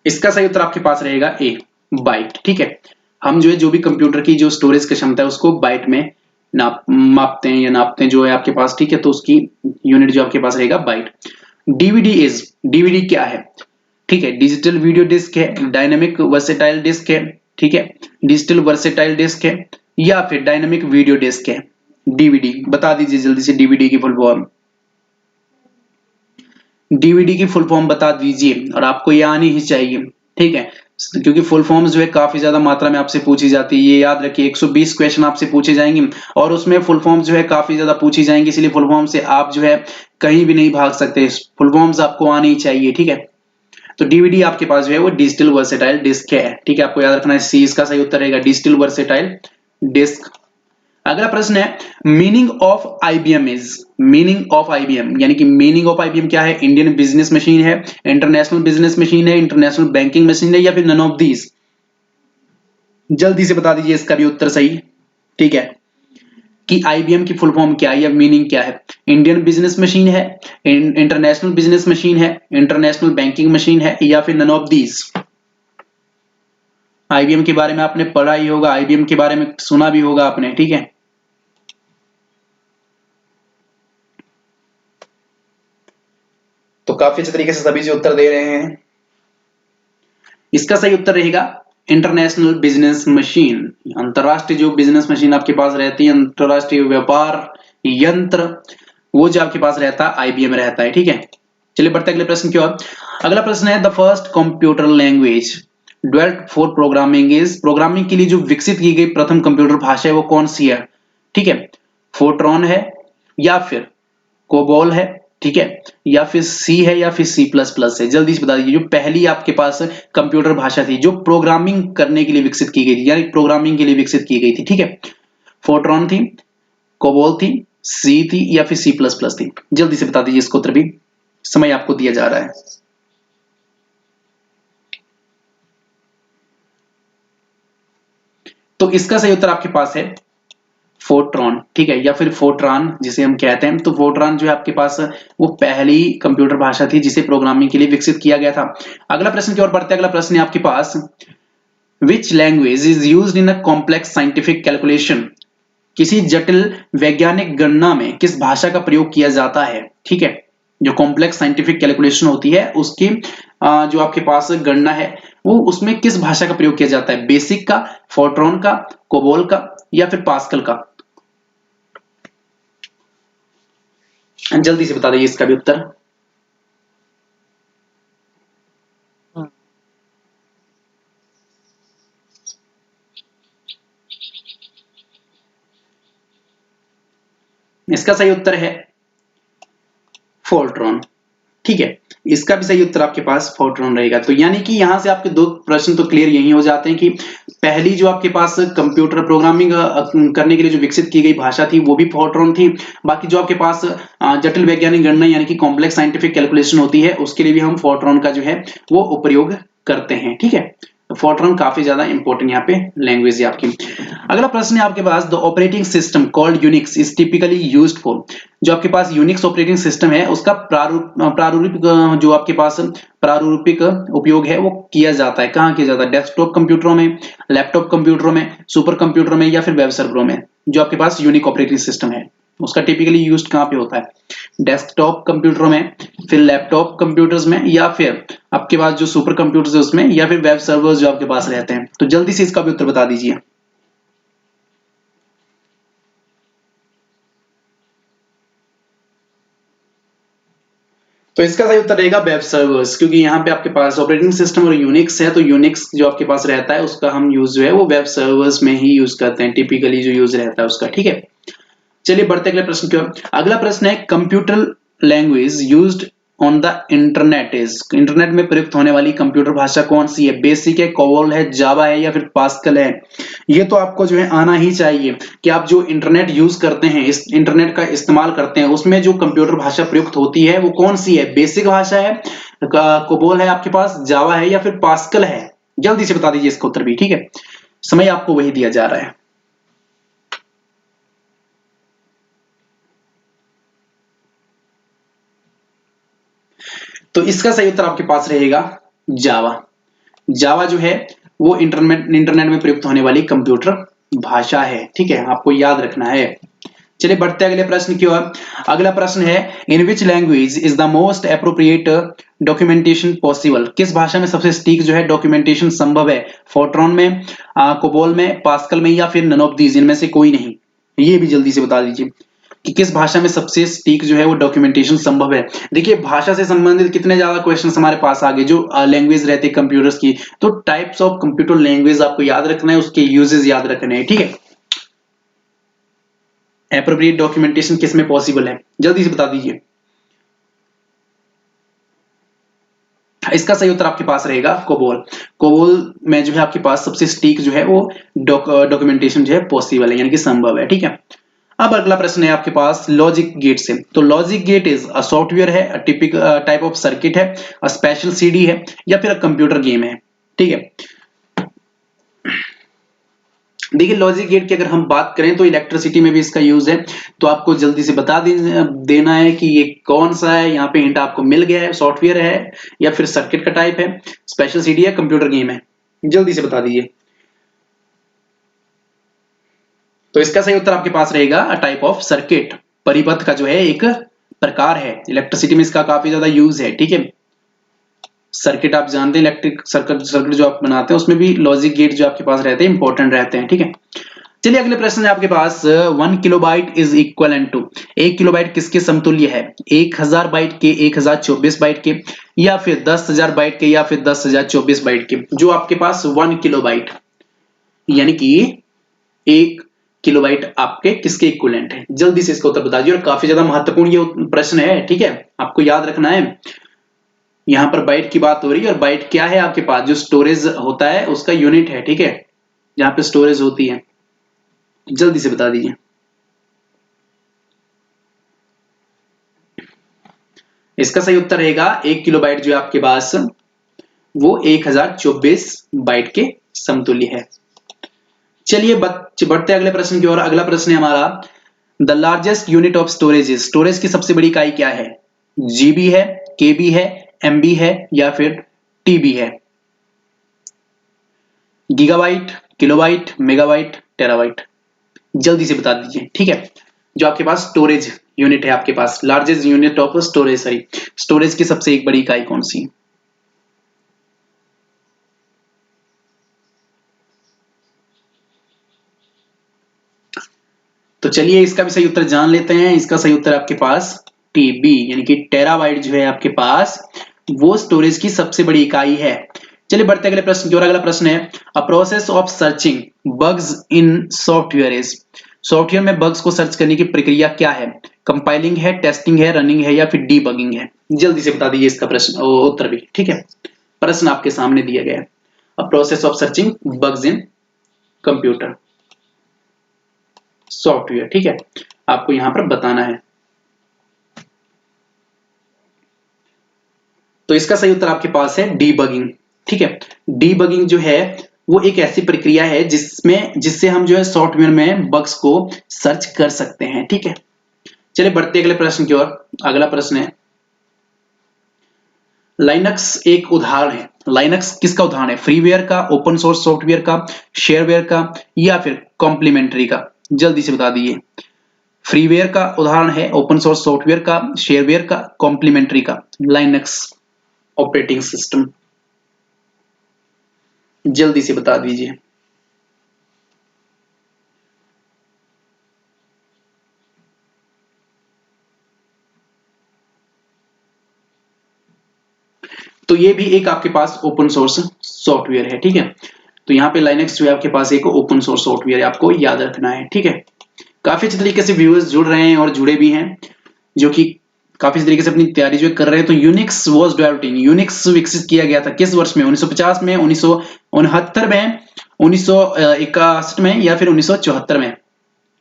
इसका सही उत्तर आपके पास रहेगा ए, बाइट। ठीक है, हम जो है जो भी कंप्यूटर की जो स्टोरेज की क्षमता है उसको बाइट में मापते हैं या नापते हैं जो है आपके पास, ठीक है, तो उसकी यूनिट जो आपके पास रहेगा बाइट। डीवीडी इज, डीवीडी क्या है? ठीक है, डिजिटल वीडियो डिस्क है, डायनेमिक वर्सेटाइल डिस्क है, ठीक है, डिजिटल वर्सेटाइल डिस्क है या फिर डायनेमिक वीडियो डिस्क है? डीवीडी बता दीजिए जल्दी से, डीवीडी की फुल फॉर्म, डीवीडी की फुल फॉर्म बता दीजिए और आपको ये आनी ही चाहिए, ठीक है, क्योंकि फुल फॉर्म्स जो है काफी ज्यादा मात्रा में आपसे पूछी जाती है, ये याद रखिए 120 क्वेश्चन आपसे पूछे जाएंगे और उसमें फुल फॉर्म्स जो है काफी ज्यादा पूछी जाएंगी, इसलिए फुल फॉर्म से आप जो है कहीं भी नहीं भाग सकते, फुल फॉर्म्स आपको आनी ही चाहिए, ठीक है। तो डीवीडी आपके पास जो है वो डिजिटल वर्सेटाइल डिस्क है, ठीक है, आपको याद रखना है, सी इसका सही उत्तर रहेगा, डिजिटल वर्सेटाइल डिस्क। अगला प्रश्न है meaning of IBM is, meaning of IBM यानी कि मीनिंग ऑफ आईबीएम क्या है? इंडियन बिजनेस मशीन है, इंटरनेशनल बिजनेस मशीन है, इंटरनेशनल बैंकिंग मशीन है या फिर नन ऑफ दीज? जल्दी से बता दीजिए इसका भी उत्तर सही, ठीक है, कि आईबीएम की फुल फॉर्म क्या है या मीनिंग क्या है? इंडियन बिजनेस मशीन है, इंटरनेशनल बिजनेस मशीन है, इंटरनेशनल बैंकिंग मशीन है या फिर नन ऑफ दीज? आईबीएम के बारे में आपने पढ़ा ही होगा, आईबीएम के बारे में सुना भी होगा आपने, ठीक है। तो काफी अच्छे तरीके से सभी जो उत्तर दे रहे हैं। इसका सही उत्तर रहेगा इंटरनेशनल बिजनेस मशीन, अंतरराष्ट्रीय जो बिजनेस मशीन आपके पास रहती है, अंतरराष्ट्रीय व्यापार यंत्र, वो जो आपके पास रहता है आईबीएम रहता है, ठीक है। चलिए बढ़ते अगले प्रश्न की ओर। अगला प्रश्न है the first computer language developed for programming is, programming के लिए जो विकसित की गई प्रथम कंप्यूटर भाषा है वो कौन सी है? ठीक है, फोर्ट्रॉन है या फिर कोबोल है, ठीक है, या फिर सी है या फिर सी प्लस प्लस है? जल्दी से बता दीजिए, जो पहली आपके पास कंप्यूटर भाषा थी जो प्रोग्रामिंग करने के लिए विकसित की गई थी, यानी प्रोग्रामिंग के लिए विकसित की गई थी, ठीक है, फोर्ट्रॉन थी, कोबोल थी, सी थी या फिर सी प्लस प्लस थी? जल्दी से बता दीजिए इसको उत्तर भी, समय आपको दिया जा रहा है। तो इसका सही उत्तर आपके पास है फोर्ट्रॉन, ठीक है, या फिर फोर्ट्रान जिसे हम कहते हैं। तो फोर्ट्रान जो है आपके पास वो पहली कंप्यूटर भाषा थी जिसे प्रोग्रामिंग के लिए विकसित किया गया था। अगला प्रश्न की ओर बढ़ते हैं। अगला प्रश्न है आपके पास which language is used in a complex scientific calculation, किसी जटिल वैज्ञानिक गणना में किस भाषा का प्रयोग किया जाता है? ठीक है, जो कॉम्प्लेक्स साइंटिफिक कैलकुलेशन होती है उसकी जो आपके पास गणना है वो उसमें किस भाषा का प्रयोग किया जाता है? बेसिक का, फोर्ट्रॉन का, कोबोल का या फिर पास्कल का? जल्दी से बता दीजिए इसका भी उत्तर। इसका सही उत्तर है फोर्ट्रॉन, ठीक है, इसका भी सही उत्तर आपके पास फोर्ट्रॉन रहेगा। तो यानी कि यहां से आपके दो प्रश्न तो क्लियर यही हो जाते हैं कि पहली जो आपके पास कंप्यूटर प्रोग्रामिंग करने के लिए जो विकसित की गई भाषा थी वो भी फोर्ट्रॉन थी, बाकी जो आपके पास जटिल वैज्ञानिक गणना यानी कि कॉम्प्लेक्स साइंटिफिक कैलकुलेशन होती है उसके लिए भी हम फोर्ट्रॉन का जो है वो उपयोग करते हैं, ठीक है। फोर्ट्रॉन काफी ज्यादा इंपॉर्टेंट यहाँ पे लैंग्वेज है आपकी। अगला प्रश्न है आपके पास the operating system called Unix is typically used for, जो आपके पास यूनिक्स ऑपरेटिंग सिस्टम है उसका प्रारूपिक जो आपके पास प्रारूपिक उपयोग है वो किया जाता है, कहाँ किया जाता है? डेस्कटॉप कंप्यूटरों में, लैपटॉप कंप्यूटरों में, सुपर कंप्यूटरों में या फिर वेब सर्वरों में? जो आपके पास यूनिक ऑपरेटिंग सिस्टम है उसका टिपिकली यूज्ड कहाँ पे होता है? डेस्कटॉप कंप्यूटरों में, फिर लैपटॉप कंप्यूटर्स में या फिर आपके पास जो सुपर कंप्यूटर्स है उसमें या फिर वेब सर्वर्स जो आपके पास रहते हैं? तो जल्दी से इसका भी उत्तर बता दीजिए। तो इसका सही उत्तर रहेगा वेब सर्वर्स, क्योंकि यहाँ पे आपके पास ऑपरेटिंग सिस्टम और यूनिक्स है तो यूनिक्स जो आपके पास रहता है उसका हम यूज जो है वो वेब सर्वर्स में ही यूज करते हैं, टिपिकली जो यूज रहता है उसका, ठीक है। चलिए बढ़ते अगले प्रश्न की ओर। अगला प्रश्न है computer language used on the internet is, internet में प्रयुक्त होने वाली कंप्यूटर भाषा कौन सी है? बेसिक है, कोबोल है, जावा है या फिर पास्कल है? ये तो आपको जो है आना ही चाहिए कि आप जो इंटरनेट यूज करते हैं, इस इंटरनेट का इस्तेमाल करते हैं, उसमें जो कंप्यूटर भाषा प्रयुक्त होती है वो कौन सी है? बेसिक भाषा है, कोबोल है आपके पास, जावा है या फिर पास्कल है? जल्दी से बता दीजिए इसका उत्तर भी। ठीक है, समय आपको वही दिया जा रहा है। तो इसका सही उत्तर आपके पास रहेगा जावा। जावा जो है वो इंटरनेट में प्रयुक्त होने वाली कंप्यूटर भाषा है। ठीक है, आपको याद रखना है। चलिए बढ़ते अगले प्रश्न की ओर। अगला प्रश्न है, in which language is the most appropriate documentation possible? किस भाषा में सबसे सटीक जो है डॉक्यूमेंटेशन संभव है? फोर्ट्रॉन में, कोबोल में, पास्कल में या फिर नन ऑफ दीज, इनमें से कोई नहीं? ये भी जल्दी से बता दीजिए कि किस भाषा में सबसे सटीक जो है वो डॉक्यूमेंटेशन संभव है। देखिए भाषा से संबंधित कितने ज्यादा क्वेश्चंस हमारे पास आ गए जो लैंग्वेज रहते हैं कंप्यूटर्स की। तो टाइप्स ऑफ कंप्यूटर लैंग्वेज आपको याद रखना है, उसके यूजेस याद रखने हैं। ठीक है, एप्रोप्रिएट डॉक्यूमेंटेशन किस में पॉसिबल है? जल्दी से बता दीजिए। इसका सही उत्तर आपके पास रहेगा कोबोल। कोबोल में जो है आपके पास सबसे सटीक जो है वो डॉक्यूमेंटेशन जो है पॉसिबल है, यानी कि संभव है। ठीक है, अब अगला प्रश्न है आपके पास लॉजिक गेट से। तो logic gate is a software है, a typical type of circuit है, अ स्पेशल सीडी है या फिर अ कंप्यूटर गेम है? ठीक है, देखिए लॉजिक गेट की अगर हम बात करें तो इलेक्ट्रिसिटी में भी इसका यूज है। तो आपको जल्दी से बता देना है कि ये कौन सा है। यहाँ पे हिंट आपको मिल गया है, सॉफ्टवेयर है या फिर सर्किट का टाइप है, स्पेशल सीडी है, कंप्यूटर गेम है? जल्दी से बता दीजिए। तो इसका सही उत्तर आपके पास रहेगा अ टाइप ऑफ सर्किट, परिपथ का जो है एक प्रकार है। इलेक्ट्रिसिटी में इसका काफी ज्यादा यूज है। ठीक है, सर्किट आप जानते हैं, इलेक्ट्रिक सर्किट जो आप बनाते हैं उसमें भी लॉजिक गेट जो आपके पास रहते हैं इंपॉर्टेंट रहते हैं। ठीक है, चलिए अगले प्रश्न है आपके पास, 1 kilobyte is equal to, 1 kilobyte किसके समतुल्य है? 1000 बाइट के, 1024 बाइट के या फिर 10,000 बाइट के या फिर 10,024 बाइट के? जो आपके पास 1 किलोबाइट यानी कि 1 किलोबाइट आपके किसके इक्विवेलेंट है? जल्दी से इसका उत्तर बता दीजिए। और काफी ज्यादा महत्वपूर्ण ये प्रश्न है। ठीक है, आपको याद रखना है, यहां पर बाइट की बात हो रही है और बाइट क्या है आपके पास? जो स्टोरेज होता है उसका यूनिट है। ठीक है, जहां पे स्टोरेज होती है। जल्दी से बता दीजिए। इसका सही उत्तर रहेगा 1 किलोबाइट जो है आपके पास वो 1024 बाइट के समतुल्य है। चलिए बढ़ते अगले प्रश्न की ओर। अगला प्रश्न है हमारा, the largest unit of storage is, storage की सबसे बड़ी इकाई क्या है? जीबी है, केबी है, एमबी है या फिर टीबी है? Gigabyte, kilobyte, megabyte, terabyte? जल्दी से बता दीजिए। ठीक है, जो आपके पास स्टोरेज यूनिट है, आपके पास largest unit of storage, sorry storage की सबसे एक बड़ी इकाई कौन सी है? तो चलिए इसका भी सही उत्तर जान लेते हैं। इसका सही उत्तर आपके पास टीबी यानी कि टेराबाइट जो है आपके पास वो स्टोरेज की सबसे बड़ी इकाई है। चलिए बढ़ते अगले प्रश्न की ओर। अगला प्रश्न है, a process of searching bugs in software is, software में बग्स को सर्च करने की प्रक्रिया क्या है? कंपाइलिंग है, टेस्टिंग है, रनिंग है या फिर डीबगिंग है? जल्दी से बता दीजिए इसका प्रश्न उत्तर भी। ठीक है, प्रश्न आपके सामने दिया गया है, a process of searching bugs in computer software. ठीक है, आपको यहां पर बताना है। तो इसका सही उत्तर आपके पास है डीबगिंग। ठीक है, डीबगिंग जो है वो एक ऐसी प्रक्रिया है जिससे हम जो है सॉफ्टवेयर में बग्स को सर्च कर सकते हैं। ठीक है, चलिए बढ़ते अगले प्रश्न की ओर। अगला प्रश्न है, लाइनक्स एक उदाहरण है। लाइनक्स किसका उदाहरण है? फ्रीवेयर का, ओपन सोर्स सॉफ्टवेयर का, शेयरवेयर का या फिर कॉम्प्लीमेंट्री का? जल्दी से बता दीजिए। फ्रीवेयर का उदाहरण है, ओपन सोर्स सॉफ्टवेयर का, शेयरवेयर का, कॉम्प्लीमेंट्री का? लाइनक्स ऑपरेटिंग सिस्टम, जल्दी से बता दीजिए। तो ये भी एक आपके पास ओपन सोर्स सॉफ्टवेयर है। ठीक है, तो यहाँ पे लाइनक्स जो है आपके पास एक ओपन सोर्स सॉफ्टवेयर है, आपको याद रखना है। ठीक है, काफी अच्छे तरीके से व्यूअर्स जुड़ रहे हैं और जुड़े भी हैं, जो कि काफी तरीके से अपनी तैयारी जो कर रहे हैं। तो Unix was developed in, Unix विकसित किया गया था किस वर्ष में? 1950 में, 1969 में, 1961 में या फिर 1974 में?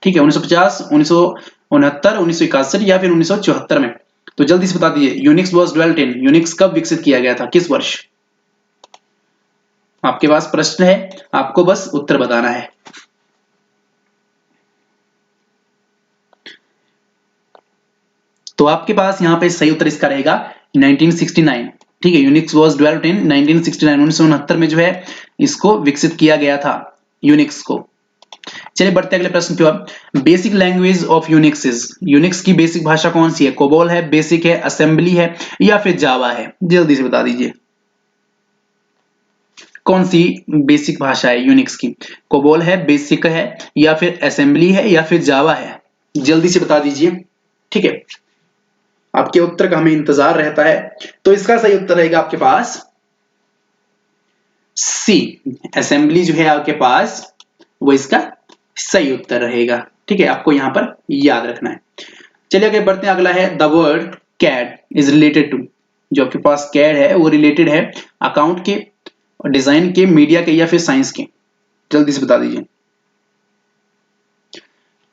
ठीक है, 1950, 1969, 1961 या फिर 1974 में? तो जल्दी से बता दीजिए, Unix was developed in, Unix कब विकसित किया गया था, किस वर्ष? आपके पास प्रश्न है, आपको बस उत्तर बताना है। तो आपके पास यहाँ पे सही उत्तर इसका रहेगा 1969। ठीक है, यूनिक्स वाज डेवलप्ड इन 1969, 1969 में जो है इसको विकसित किया गया था यूनिक्स को। चलिए बढ़ते अगले प्रश्न की ओर। Basic language of Unix is, Unix की बेसिक भाषा कौन सी है? कोबोल है, बेसिक है, असेंबली है या फिर जावा है? जल्दी से बता दीजिए कौन सी बेसिक भाषा है यूनिक्स की? कोबोल है, बेसिक है या फिर असेंबली है या फिर जावा है? जल्दी से बता दीजिए। ठीक है, आपके उत्तर का हमें इंतजार रहता है। तो इसका सही उत्तर रहेगा आपके पास सी, असेंबली जो है आपके पास वो इसका सही उत्तर रहेगा। ठीक है, आपको यहां पर याद रखना है। चलिए आगे बढ़ते हैं। अगला है the word CAD is related to, जो आपके पास कैड है वो रिलेटेड है अकाउंट के, डिजाइन के, मीडिया के या फिर साइंस के? जल्दी से बता दीजिए।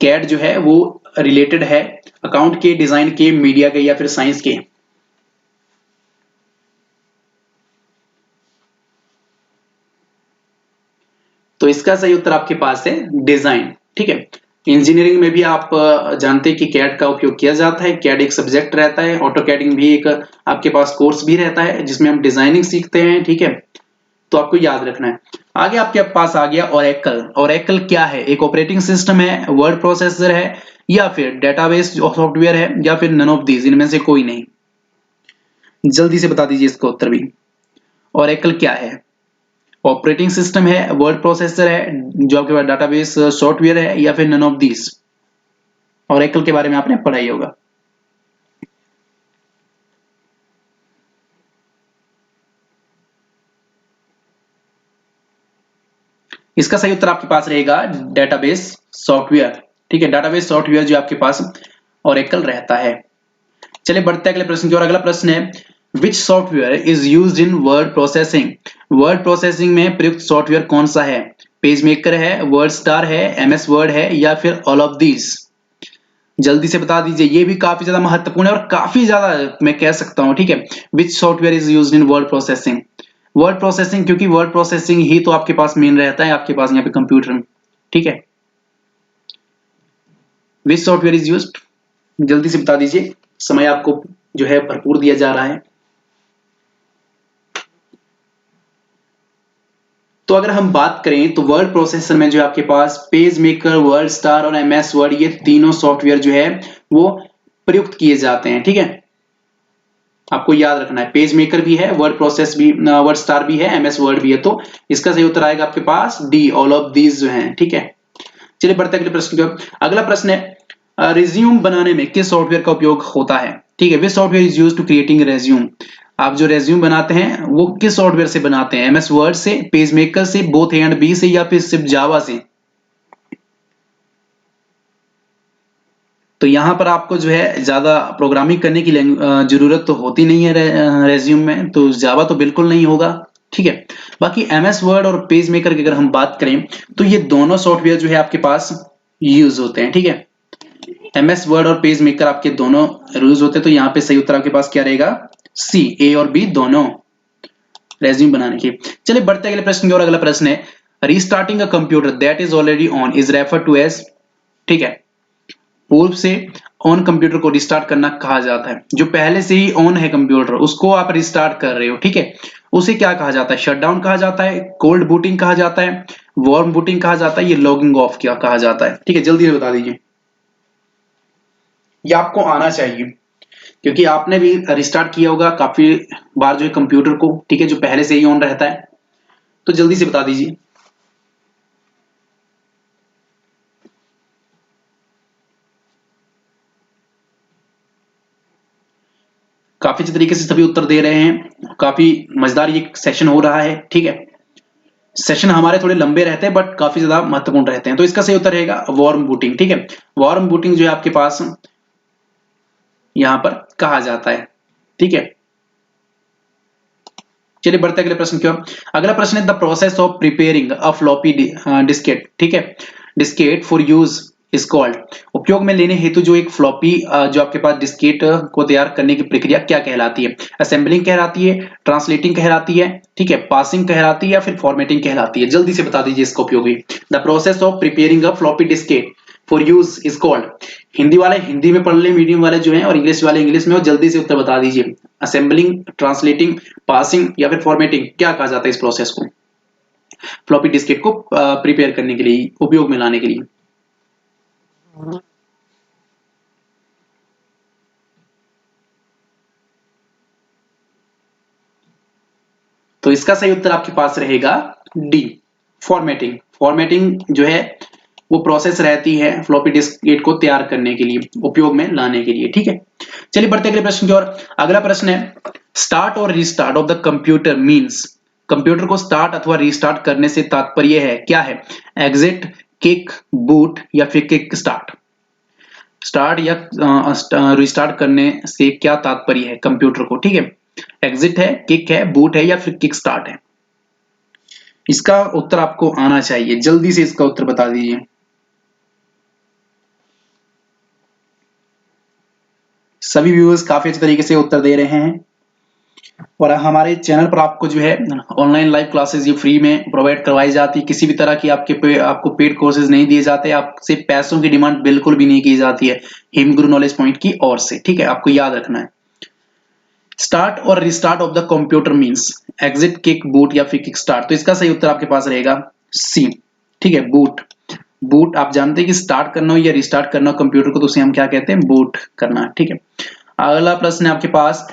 कैड जो है वो रिलेटेड है अकाउंट के, डिजाइन के, मीडिया के या फिर साइंस के? तो इसका सही उत्तर आपके पास है डिजाइन। ठीक है, इंजीनियरिंग में भी आप जानते हैं कि कैड का उपयोग किया जाता है। कैड एक सब्जेक्ट रहता है, ऑटो कैडिंग भी एक आपके पास कोर्स भी रहता है जिसमें हम डिजाइनिंग सीखते हैं। ठीक है, तो आपको याद रखना है। आगे आपके पास आ गया ओरेकल। ओरेकल क्या है? एक ऑपरेटिंग सिस्टम है, वर्ड प्रोसेसर है या फिर डेटाबेस सॉफ्टवेयर है या फिर नन ऑफ दीज, इनमें से कोई नहीं? जल्दी से बता दीजिए इसका उत्तर भी। ओरेकल क्या है? ऑपरेटिंग सिस्टम है, वर्ड प्रोसेसर है, जो आपके पास डेटाबेस सॉफ्टवेयर है या फिर नन ऑफ दीज? ओरेकल के बारे में आपने पढ़ा ही होगा। इसका सही उत्तर आपके पास रहेगा डेटाबेस सॉफ्टवेयर। ठीक है, डेटाबेस सॉफ्टवेयर जो आपके पास ओरेकल रहता है। चलिए बढ़ते हैं अगले प्रश्न की ओर। अगला प्रश्न है which software is used in word processing, word processing में प्रयुक्त सॉफ्टवेयर कौन सा है? पेज मेकर है, वर्ड स्टार है, एमएस वर्ड है या फिर ऑल ऑफ दीज? जल्दी से बता दीजिए, ये भी काफी ज्यादा महत्वपूर्ण है और काफी ज्यादा मैं कह सकता हूं। ठीक है, which software is used in word processing, word processing, क्योंकि वर्ड प्रोसेसिंग ही तो आपके पास मेन रहता है आपके पास यहाँ पे कंप्यूटर में। ठीक है, विच सॉफ्टवेयर इज यूज्ड, जल्दी से बता दीजिए, समय आपको जो है भरपूर दिया जा रहा है। तो अगर हम बात करें तो वर्ड प्रोसेसर में जो आपके पास पेज मेकर, वर्ड स्टार और एमएस वर्ड, ये तीनों सॉफ्टवेयर जो है वो प्रयुक्त किए जाते हैं। ठीक है, आपको याद रखना है, पेज मेकर भी है, वर्ड प्रोसेस भी, वर्ड स्टार भी है, एमएस वर्ड भी है। तो इसका सही उत्तर आएगा आपके पास डी, ऑल ऑफ दीज जो हैं। ठीक है, चलिए बढ़ते अगले प्रश्न की ओर। अगला प्रश्न है रिज्यूम बनाने में किस सॉफ्टवेयर का उपयोग होता है? ठीक है, which software is used to creating resume, आप जो रेज्यूम बनाते हैं वो किस सॉफ्टवेयर से बनाते हैं? एमएस वर्ड से, पेज मेकर से, बोथ ए एंड बी से या फिर सिर्फ जावा से? तो यहां पर आपको जो है ज्यादा प्रोग्रामिंग करने की जरूरत तो होती नहीं है रेज्यूम में, तो जावा तो बिल्कुल नहीं होगा। ठीक है, बाकी एमएस वर्ड और पेज मेकर की अगर हम बात करें तो ये दोनों सॉफ्टवेयर जो है आपके पास यूज होते हैं। ठीक है, एमएस वर्ड और पेज मेकर आपके दोनों यूज होते हैं। तो यहाँ पे सही उत्तर आपके पास क्या रहेगा? सी, ए और बी दोनों रेज्यूम बनाने की। चलिए बढ़ते अगले प्रश्न की ओर। अगला प्रश्न है restarting a computer that is already on is refer to as, ठीक है, पूर्व से ऑन कंप्यूटर को रिस्टार्ट करना कहा जाता है। जो पहले से ही ऑन है कंप्यूटर उसको आप रिस्टार्ट कर रहे हो, ठीक है, उसे क्या कहा जाता है? शटडाउन कहा जाता है, कोल्ड बूटिंग कहा जाता है, वार्म बूटिंग कहा जाता है, ये लॉगिंग ऑफ क्या कहा जाता है? ठीक है, जल्दी से बता दीजिए, ये आपको आना चाहिए क्योंकि आपने भी रिस्टार्ट किया होगा काफी बार जो है कंप्यूटर को, ठीक है, जो पहले से ही ऑन रहता है। तो जल्दी से बता दीजिए। काफी अच्छे तरीके से सभी उत्तर दे रहे हैं, काफी मजेदार ये सेशन हो रहा है। ठीक है, सेशन हमारे थोड़े लंबे रहते हैं बट काफी ज्यादा महत्वपूर्ण रहते हैं। तो इसका सही उत्तर रहेगा वार्म बूटिंग। ठीक है, वार्म बूटिंग जो है आपके पास यहाँ पर कहा जाता है। ठीक है, चलिए बढ़ते अगले प्रश्न की ओर। अगला प्रश्न है the process of preparing a floppy Diskit. ठीक है, Diskit for use is called. उपयोग में लेने हेतु जो एक फ्लॉपी जो आपके पास डिस्केट को तैयार करने की प्रक्रिया क्या कहलाती है? असेंबलिंग कहलाती है, ट्रांसलेटिंग कहलाती है, ठीक है, पासिंग कहलाती है, या फिर फॉर्मेटिंग कहलाती है? जल्दी से बता दीजिए इसका उपयोगी। The process of preparing a floppy Diskit for use is called. Hindi वाले हिंदी में पढ़ ले, मीडियम वाले जो हैं, और इंग्लिश वाले इंग्लिश में, और जल्दी से उत्तर बता दीजिए। असेंबलिंग, ट्रांसलेटिंग, पासिंग या फिर फॉर्मेटिंग, क्या कहा जाता है इस प्रोसेस को, फ्लॉपी डिस्केट को प्रिपेयर करने के लिए, उपयोग में लाने के लिए? तो इसका सही उत्तर आपके पास रहेगा डी, फॉर्मेटिंग। फॉर्मेटिंग जो है वो प्रोसेस रहती है फ्लॉपी डिस्केट को तैयार करने के लिए, उपयोग में लाने के लिए। ठीक है, चलिए बढ़ते अगले प्रश्न की ओर। अगला प्रश्न है स्टार्ट और restart of the computer means. Computer को स्टार्ट अथवा रीस्टार्ट करने से तात्पर्य है क्या है? एग्जिट, किक, बूट या फिर किक स्टार्ट? स्टार्ट या रिस्टार्ट करने से क्या तात्पर्य है कंप्यूटर को? ठीक है, एग्जिट है, किक है, बूट है या फिर किक स्टार्ट है? इसका उत्तर आपको आना चाहिए, जल्दी से इसका उत्तर बता दीजिए। सभी व्यूअर्स काफी अच्छे तरीके से उत्तर दे रहे हैं, और हमारे चैनल पर आपको जो है ऑनलाइन लाइव क्लासेस ये फ्री में प्रोवाइड करवाई जाती है। किसी भी तरह की आपको पेड कोर्सेज नहीं दिए जाते, आपसे पैसों की डिमांड बिल्कुल भी नहीं की जाती है हिमगुरु नॉलेज पॉइंट की ओर से। ठीक है, आपको याद रखना है। स्टार्ट और restart of the computer means exit, kick, boot या फिर किक स्टार्ट? तो इसका सही उत्तर आपके पास रहेगा सी। ठीक है, बूट। बूट आप जानते हैं कि स्टार्ट करना हो या रिस्टार्ट करना हो कंप्यूटर को तो उसे हम क्या कहते हैं? बूट करना। ठीक है, अगला प्रश्न है आपके पास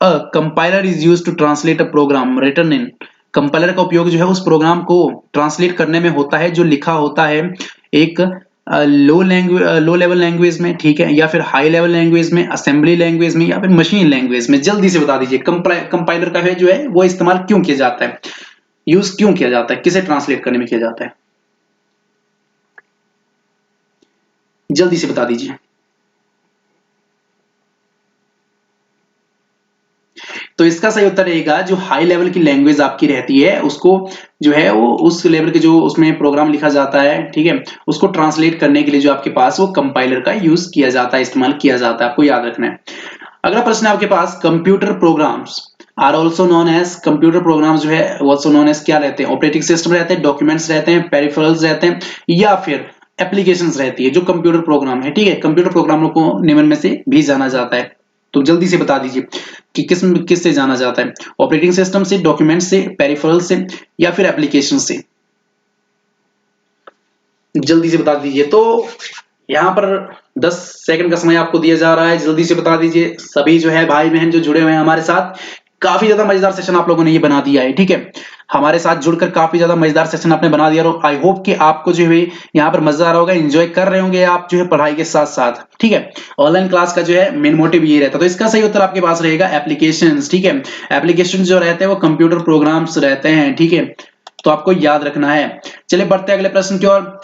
a compiler is used to translate a program written in. Compiler का उपयोग जो है उस प्रोग्राम को ट्रांसलेट करने में होता है जो लिखा होता है एक लो लेवल लैंग्वेज में, ठीक है, या फिर हाई लेवल लैंग्वेज में, असेंबली लैंग्वेज में, या फिर मशीन लैंग्वेज में? जल्दी से बता दीजिए। कंपाइलर का है जो है वो इस्तेमाल क्यों किया जाता है, यूज क्यों किया जाता है, किसे ट्रांसलेट करने में किया जाता है? जल्दी से बता दीजिए। तो इसका सही उत्तर रहेगा जो हाई लेवल की लैंग्वेज आपकी रहती है उसको जो है वो उस लेवल के जो उसमें प्रोग्राम लिखा जाता है, ठीक है, उसको ट्रांसलेट करने के लिए जो आपके पास वो कंपाइलर का यूज किया जाता है, इस्तेमाल किया जाता है, आपको याद रखना है। अगला प्रश्न है आपके पास computer programs are also known as. Computer program जो है ऑल्सो नोन एज क्या रहते हैं? ऑपरेटिंग सिस्टम रहते हैं, डॉक्यूमेंट्स रहते हैं, पेरिफेरल्स रहते हैं, या फिर एप्लीकेशंस रहती है जो कंप्यूटर प्रोग्राम है। ठीक है, कंप्यूटर प्रोग्रामों को निम्न में से भी जाना जाता है, तो जल्दी से बता दीजिए कि किस से जाना जाता है? ऑपरेटिंग सिस्टम से, डॉक्यूमेंट से, पेरिफेरल से, या फिर एप्लीकेशन से? जल्दी से बता दीजिए। तो यहाँ पर 10 सेकंड का समय आपको दिया जा रहा है, जल्दी से बता दीजिए। सभी जो है भाई बहन जो जुड़े हुए हैं हमारे साथ, काफी ज्यादा मजेदार सेशन आप लोगों ने ये बना दिया है। ठीक है, हमारे साथ जुड़कर काफी ज्यादा मजेदार सेशन आपने बना दिया, और आई होप कि आपको जो है यहाँ पर मजा आ रहा होगा, एंजॉय कर रहे होंगे आप जो है पढ़ाई के साथ साथ। ठीक है, ऑनलाइन क्लास का जो है मेन मोटिव ये रहता है। तो इसका सही उत्तर आपके पास रहेगा एप्लीकेशंस। ठीक है, एप्लीकेशन जो रहते हैं वो कंप्यूटर प्रोग्राम्स रहते हैं। ठीक है, तो आपको याद रखना है। चलिए बढ़ते हैं अगले प्रश्न की ओर।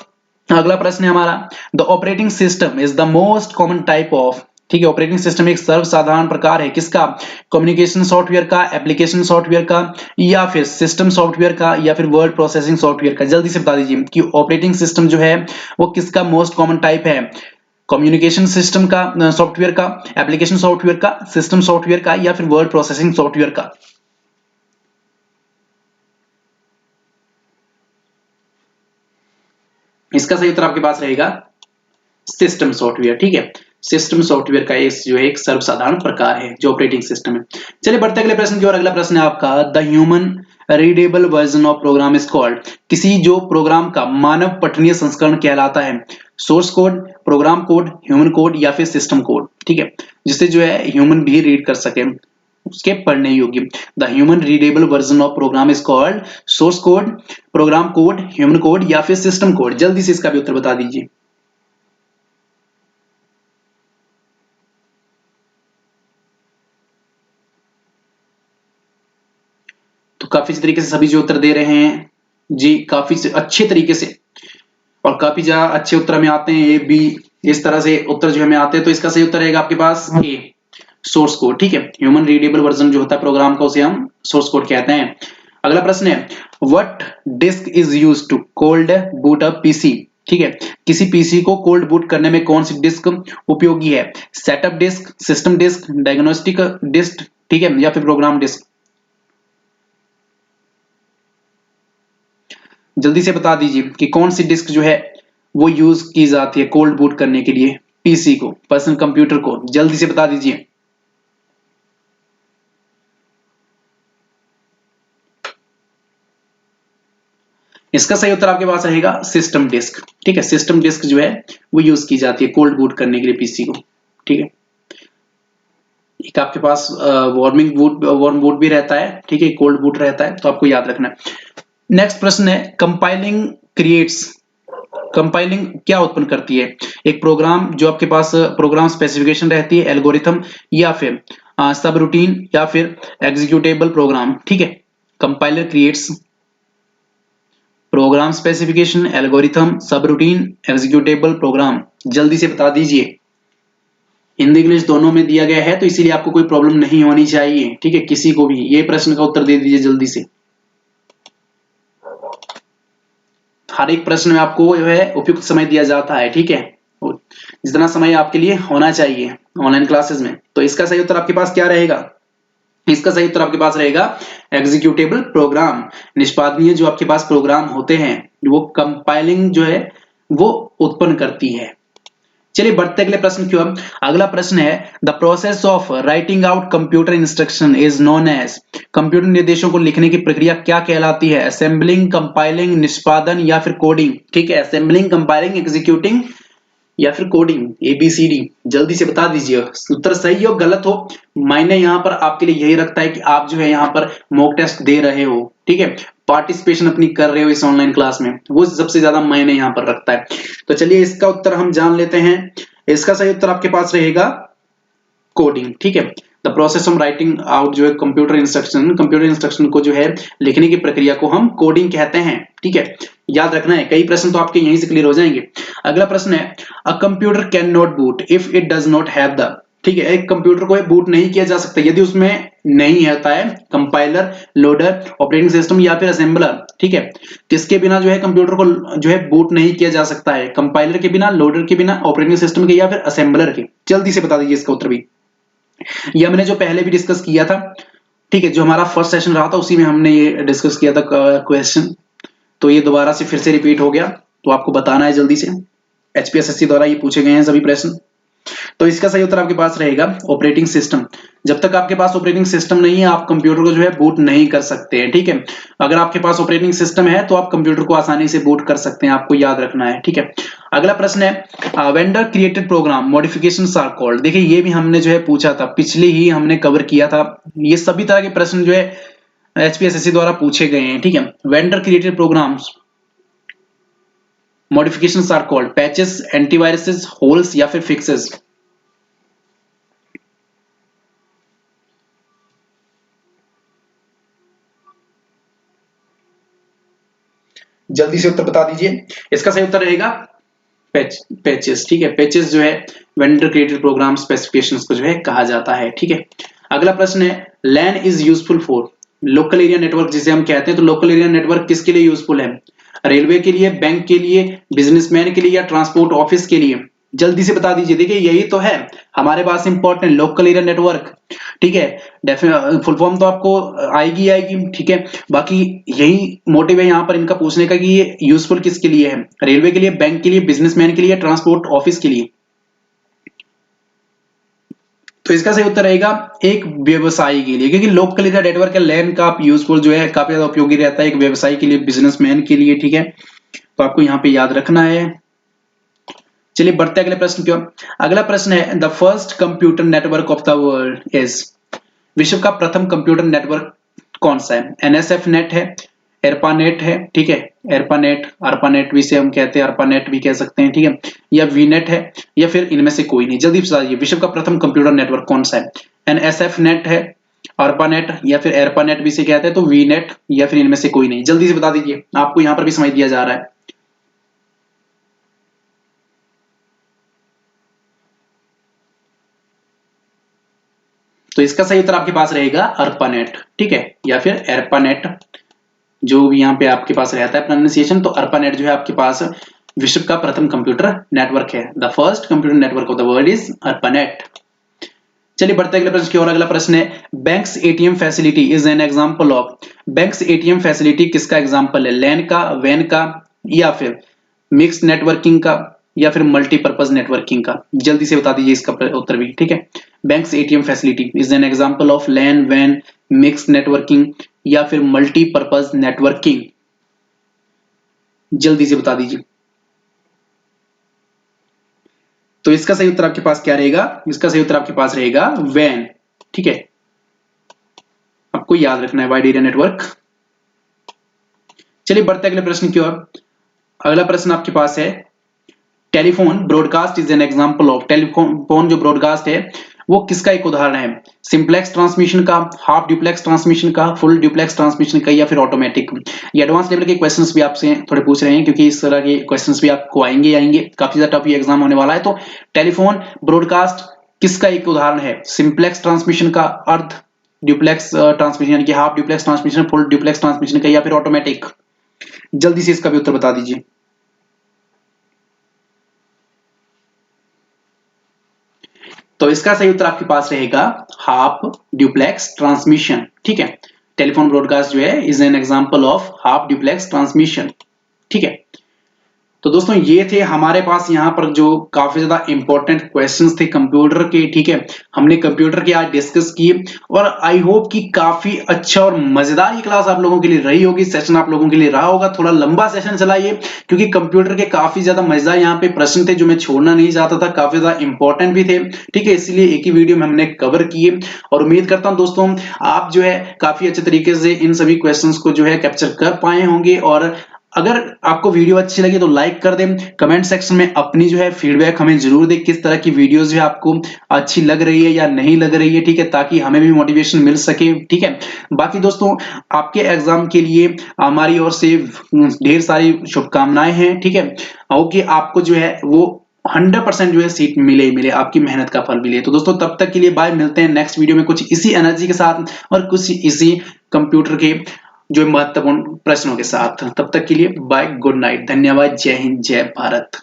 अगला प्रश्न है हमारा the operating system is the most common type of. ठीक है, ऑपरेटिंग सिस्टम एक सर्वसाधारण प्रकार है किसका? कम्युनिकेशन सॉफ्टवेयर का, एप्लीकेशन सॉफ्टवेयर का, या फिर सिस्टम सॉफ्टवेयर का, या फिर वर्ड प्रोसेसिंग सॉफ्टवेयर का? जल्दी से बता दीजिए कि ऑपरेटिंग सिस्टम जो है वो किसका मोस्ट कॉमन टाइप है? कम्युनिकेशन सिस्टम का सॉफ्टवेयर का, एप्लीकेशन सॉफ्टवेयर का, सिस्टम सॉफ्टवेयर का, या फिर वर्ड प्रोसेसिंग सॉफ्टवेयर का? इसका सही उत्तर आपके पास रहेगा सिस्टम सॉफ्टवेयर। ठीक है, सिस्टम सॉफ्टवेयर का जो है एक सर्वसाधारण प्रकार है जो ऑपरेटिंग सिस्टम है। चलिए बढ़ते अगले प्रश्न की ओर। अगला प्रश्न है आपका the human readable version of program is called. किसी जो प्रोग्राम का मानव पठनीय संस्करण कहलाता है? Source code, program code, human code, या फिर सिस्टम कोड? ठीक है, जिससे जो है ह्यूमन भी रीड कर सके, उसके पढ़ने योग्य। The human readable version of program is called source code, program code, human code, या फिर सिस्टम कोड? जल्दी से इसका भी उत्तर बता दीजिए। तो काफी तरीके से सभी जो उत्तर दे रहे हैं जी, काफी अच्छे तरीके से, और काफी ज्यादा अच्छे उत्तर में आते हैं। ए बी इस तरह से उत्तर जो हमें आते हैं। तो इसका सही उत्तर रहेगा आपके पास ए, सोर्स कोड, ठीक है। ह्यूमन रीडेबल वर्जन जो होता है प्रोग्राम का उसे हम सोर्स कोड कहते हैं। अगला प्रश्न है what disk is used to cold boot up PC, ठीक है। किसी पीसी को कोल्ड बूट करने में कौन सी डिस्क उपयोगी है? Setup disk, system disk, diagnostic disk, ठीक है, या फिर प्रोग्राम डिस्क। जल्दी से बता दीजिए कि कौन सी डिस्क जो है वो यूज की जाती है कोल्ड बूट करने के लिए पीसी को, पर्सनल कंप्यूटर को। जल्दी से बता दीजिए। इसका सही उत्तर आपके पास रहेगा सिस्टम डिस्क, ठीक है। सिस्टम डिस्क जो है वो यूज की जाती है कोल्ड बूट करने के लिए पीसी को, ठीक है। एक आपके पास वार्म बूट भी रहता है, ठीक है, कोल्ड बूट रहता है, तो आपको याद रखना है। नेक्स्ट प्रश्न है कंपाइलिंग क्रिएट्स, कंपाइलिंग क्या उत्पन्न करती है? एक प्रोग्राम जो आपके पास प्रोग्राम स्पेसिफिकेशन रहती है, एल्गोरिथम, या फिर सब रूटीन, या फिर एग्जीक्यूटेबल प्रोग्राम, ठीक है। Compiler creates program specification, algorithm, subroutine, executable program. जल्दी से बता दीजिए। हिंदी इंग्लिश दोनों में दिया गया है तो इसीलिए आपको कोई प्रॉब्लम नहीं होनी चाहिए, ठीक है। किसी को भी ये प्रश्न का उत्तर दे दीजिए जल्दी से। हर एक प्रश्न में आपको जो है उपयुक्त समय दिया जाता है, ठीक है, जितना समय आपके लिए होना चाहिए ऑनलाइन क्लासेस में। तो इसका सही उत्तर आपके पास क्या रहेगा? इसका सही उत्तर आपके पास रहेगा एग्जीक्यूटेबल प्रोग्राम। निष्पादनीय जो आपके पास प्रोग्राम होते हैं वो कंपाइलिंग जो है वो उत्पन्न करती है। चलिए बढ़ते अगले प्रश्न की ओर। अगला प्रश्न है the process of writing out computer instruction is known as, computer निर्देशों को लिखने की प्रक्रिया क्या कहलाती है? असेंबलिंग, कंपाइलिंग, निष्पादन, या फिर कोडिंग, ठीक है। असेंबलिंग, कंपाइलिंग, एग्जीक्यूटिंग, या फिर कोडिंग, ABCD। जल्दी से बता दीजिए। उत्तर सही हो गलत हो, मायने यहाँ पर आपके लिए यही रखता है कि आप जो है यहाँ पर मॉक टेस्ट दे रहे हो, ठीक है, पार्टिसिपेशन अपनी कर रहे हो इस ऑनलाइन क्लास में, वो सबसे ज्यादा मायने यहाँ पर रखता है। तो चलिए इसका उत्तर हम जान लेते हैं। इसका सही उत्तर आपके पास रहेगा कोडिंग, ठीक है। The process of writing out जो है कंप्यूटर इंस्ट्रक्शन को जो है लिखने की प्रक्रिया को हम कोडिंग कहते हैं, ठीक है। याद रखना है, कई प्रश्न तो आपके यहीं से क्लियर हो जाएंगे। अगला प्रश्न है a computer can not boot if it does not have the, ठीक है, एक कंप्यूटर को बूट नहीं किया जा सकता यदि उसमें नहीं होता है कंपाइलर, लोडर, ऑपरेटिंग सिस्टम, या फिर असेंबलर, ठीक है। किसके बिना जो है कंप्यूटर को जो है बूट नहीं किया जा सकता है? कंपाइलर के बिना, लोडर के बिना, ऑपरेटिंग सिस्टम के, या फिर असेंबलर के। जल्दी से बता दीजिए इसका उत्तर भी। ये हमने जो पहले भी डिस्कस किया था, ठीक है, जो हमारा फर्स्ट सेशन रहा था उसी में हमने ये डिस्कस किया था क्वेश्चन, तो ये दोबारा से फिर से रिपीट हो गया, तो आपको बताना है जल्दी से। HPSSC द्वारा ये पूछे गए हैं सभी प्रश्न। तो इसका सही उत्तर आपके पास रहेगा ऑपरेटिंग सिस्टम। जब तक आपके पास ऑपरेटिंग सिस्टम नहीं है आप कंप्यूटर को जो है बूट नहीं कर सकते हैं, ठीक है। अगर आपके पास ऑपरेटिंग सिस्टम है तो आप कंप्यूटर को आसानी से बूट कर सकते हैं, आपको याद रखना है, ठीक है। अगला प्रश्न है vendor created program modifications are called. देखिए ये भी हमने जो है पूछा था, पिछले ही हमने कवर किया था। ये सभी तरह के प्रश्न जो है HPSSC द्वारा पूछे गए हैं, ठीक है। Vendor created programs modifications are called patches, antiviruses, holes, या फिर फिक्सेस। जल्दी से उत्तर बता दीजिए। इसका सही उत्तर रहेगा पैचेस, ठीक है। पैचेस जो है वेंडर क्रिएटेड प्रोग्राम स्पेसिफिकेशंस को जो है कहा जाता है, ठीक है। अगला प्रश्न है LAN is useful for, local area network जिसे हम कहते हैं, तो लोकल एरिया नेटवर्क किसके लिए यूजफुल है? रेलवे के लिए, बैंक के लिए, बिजनेसमैन के लिए, या ट्रांसपोर्ट ऑफिस के लिए? जल्दी से बता दीजिए। देखिए यही तो है हमारे पास इंपॉर्टेंट लोकल एरिया नेटवर्क, ठीक है। फुल फॉर्म तो आपको आएगी आएगी, ठीक है। बाकी यही मोटिव है यहाँ पर इनका पूछने का कि ये यूजफुल किसके लिए है? रेलवे के लिए, बैंक के लिए, बिजनेसमैन के लिए, ट्रांसपोर्ट ऑफिस के लिए? तो इसका सही उत्तर रहेगा एक व्यवसायी के लिए, क्योंकि लोकल एरिया नेटवर्क का लैन का यूजफुल जो है काफी ज्यादा उपयोगी रहता है एक व्यवसायी के लिए, बिजनेसमैन के लिए, ठीक है। तो आपको यहाँ पे याद रखना है। चलिए बढ़ते अगले प्रश्न की ओर। अगला प्रश्न है the first computer network of the world is, विश्व का प्रथम कंप्यूटर नेटवर्क कौन सा है? NSF नेट है, एरपानेट है, ठीक है, एरपानेट, अर्पानेट भी से हम कहते हैं, अर्पानेट भी कह सकते हैं, ठीक है, या वीनेट है, या फिर इनमें से कोई नहीं? जल्दी बताइए विश्व का प्रथम कंप्यूटर नेटवर्क कौन सा है? NSF नेट है, अर्पानेट, या फिर एरपानेट भी से कहते हैं, तो वीनेट, या फिर इनमें से कोई नहीं? जल्दी से बता दीजिए, आपको यहां पर भी समय दिया जा रहा है। तो इसका सही उत्तर आपके पास रहेगा ARPANET, ठीक है, या फिर ARPANET, जो भी यहाँ पे आपके पास रहता है प्रोनाउंसिएशन। तो ARPANET जो है आपके पास विश्व का प्रथम कंप्यूटर नेटवर्क है। The first computer network of the world is ARPANET। चलिए बढ़ते अगले प्रश्न की ओर। अगला प्रश्न है, banks ATM facility is an example of. Banks ATM facility किसका एग्जांपल है? लैन का, वैन का, या फिर मिक्स नेटवर्किंग का, या फिर मल्टीपर्पज नेटवर्किंग का? जल्दी से बता दीजिए इसका उत्तर भी, ठीक है। Banks ATM facility is an example of LAN, वैन, मिक्स नेटवर्किंग या फिर मल्टीपर्पज नेटवर्किंग? जल्दी से बता दीजिए। तो इसका सही उत्तर आपके पास क्या रहेगा? इसका सही उत्तर आपके पास रहेगा वैन, ठीक है, आपको याद रखना है, वाइड एरिया नेटवर्क। चलिए बढ़ते अगले प्रश्न की ओर। अगला प्रश्न आपके पास है, telephone broadcast is an example of. Telephone जो ब्रॉडकास्ट है वो किसका एक उदाहरण है? सिंप्लेक्स ट्रांसमिशन का, हाफ ड्यूप्लेक्स ट्रांसमिशन का, फुल ड्यूप्लेक्स ट्रांसमिशन का, या फिर ऑटोमेटिक? ये एडवांस लेवल के क्वेश्चंस भी आपसे थोड़े पूछ रहे हैं, क्योंकि इस तरह के क्वेश्चंस भी आपको आएंगे, काफी ज्यादा टफ एग्जाम होने वाला है। तो टेलीफोन ब्रॉडकास्ट किसका एक उदाहरण है? सिंप्लेक्स ट्रांसमिशन का, अर्ध ड्यूप्लेक्स ट्रांसमिशन यानी कि half duplex transmission, full duplex transmission का, या फिर ऑटोमेटिक? जल्दी से इसका भी उत्तर बता दीजिए। तो इसका सही उत्तर आपके पास रहेगा हाफ ड्यूप्लेक्स ट्रांसमिशन, ठीक है। टेलीफोन ब्रॉडकास्ट जो है is an example of half duplex transmission, ठीक है। तो दोस्तों ये थे हमारे पास यहाँ पर जो काफी ज्यादा इंपॉर्टेंट क्वेश्चंस थे कंप्यूटर के, ठीक है। हमने कंप्यूटर के आज डिस्कस किए और आई होप कि काफी अच्छा और मजेदार ये क्लास आप लोगों के लिए रही होगी, सेशन आप लोगों के लिए रहा होगा। थोड़ा लंबा सेशन चला ये, क्योंकि कंप्यूटर के काफी ज्यादा मजेदार यहाँ पे प्रश्न थे जो मैं छोड़ना नहीं चाहता था, काफी ज्यादा इंपॉर्टेंट भी थे, ठीक है। इसलिए एक ही वीडियो में हमने कवर किए और उम्मीद करता हूं दोस्तों आप जो है काफी अच्छे तरीके से इन सभी क्वेश्चन को जो है कैप्चर कर पाए होंगे। और अगर आपको वीडियो अच्छी लगी तो लाइक कर दें, कमेंट सेक्शन में अपनी जो है फीडबैक हमें जरूर दें, किस तरह की वीडियोस जो है आपको अच्छी लग रही है या नहीं लग रही है, ठीक है, ताकि हमें भी मोटिवेशन मिल सके, ठीक है। बाकी दोस्तों आपके एग्जाम के लिए हमारी ओर से ढेर सारी शुभकामनाएं हैं, ठीक है, ओके। आपको जो है वो 100% जो है सीट मिले, आपकी मेहनत का फल मिले। तो दोस्तों तब तक के लिए बाय, मिलते हैं नेक्स्ट वीडियो में कुछ इसी एनर्जी के साथ और कुछ इसी कंप्यूटर के जो महत्वपूर्ण प्रश्नों के साथ। तब तक के लिए बाय, गुड नाइट, धन्यवाद, जय हिंद, जय भारत।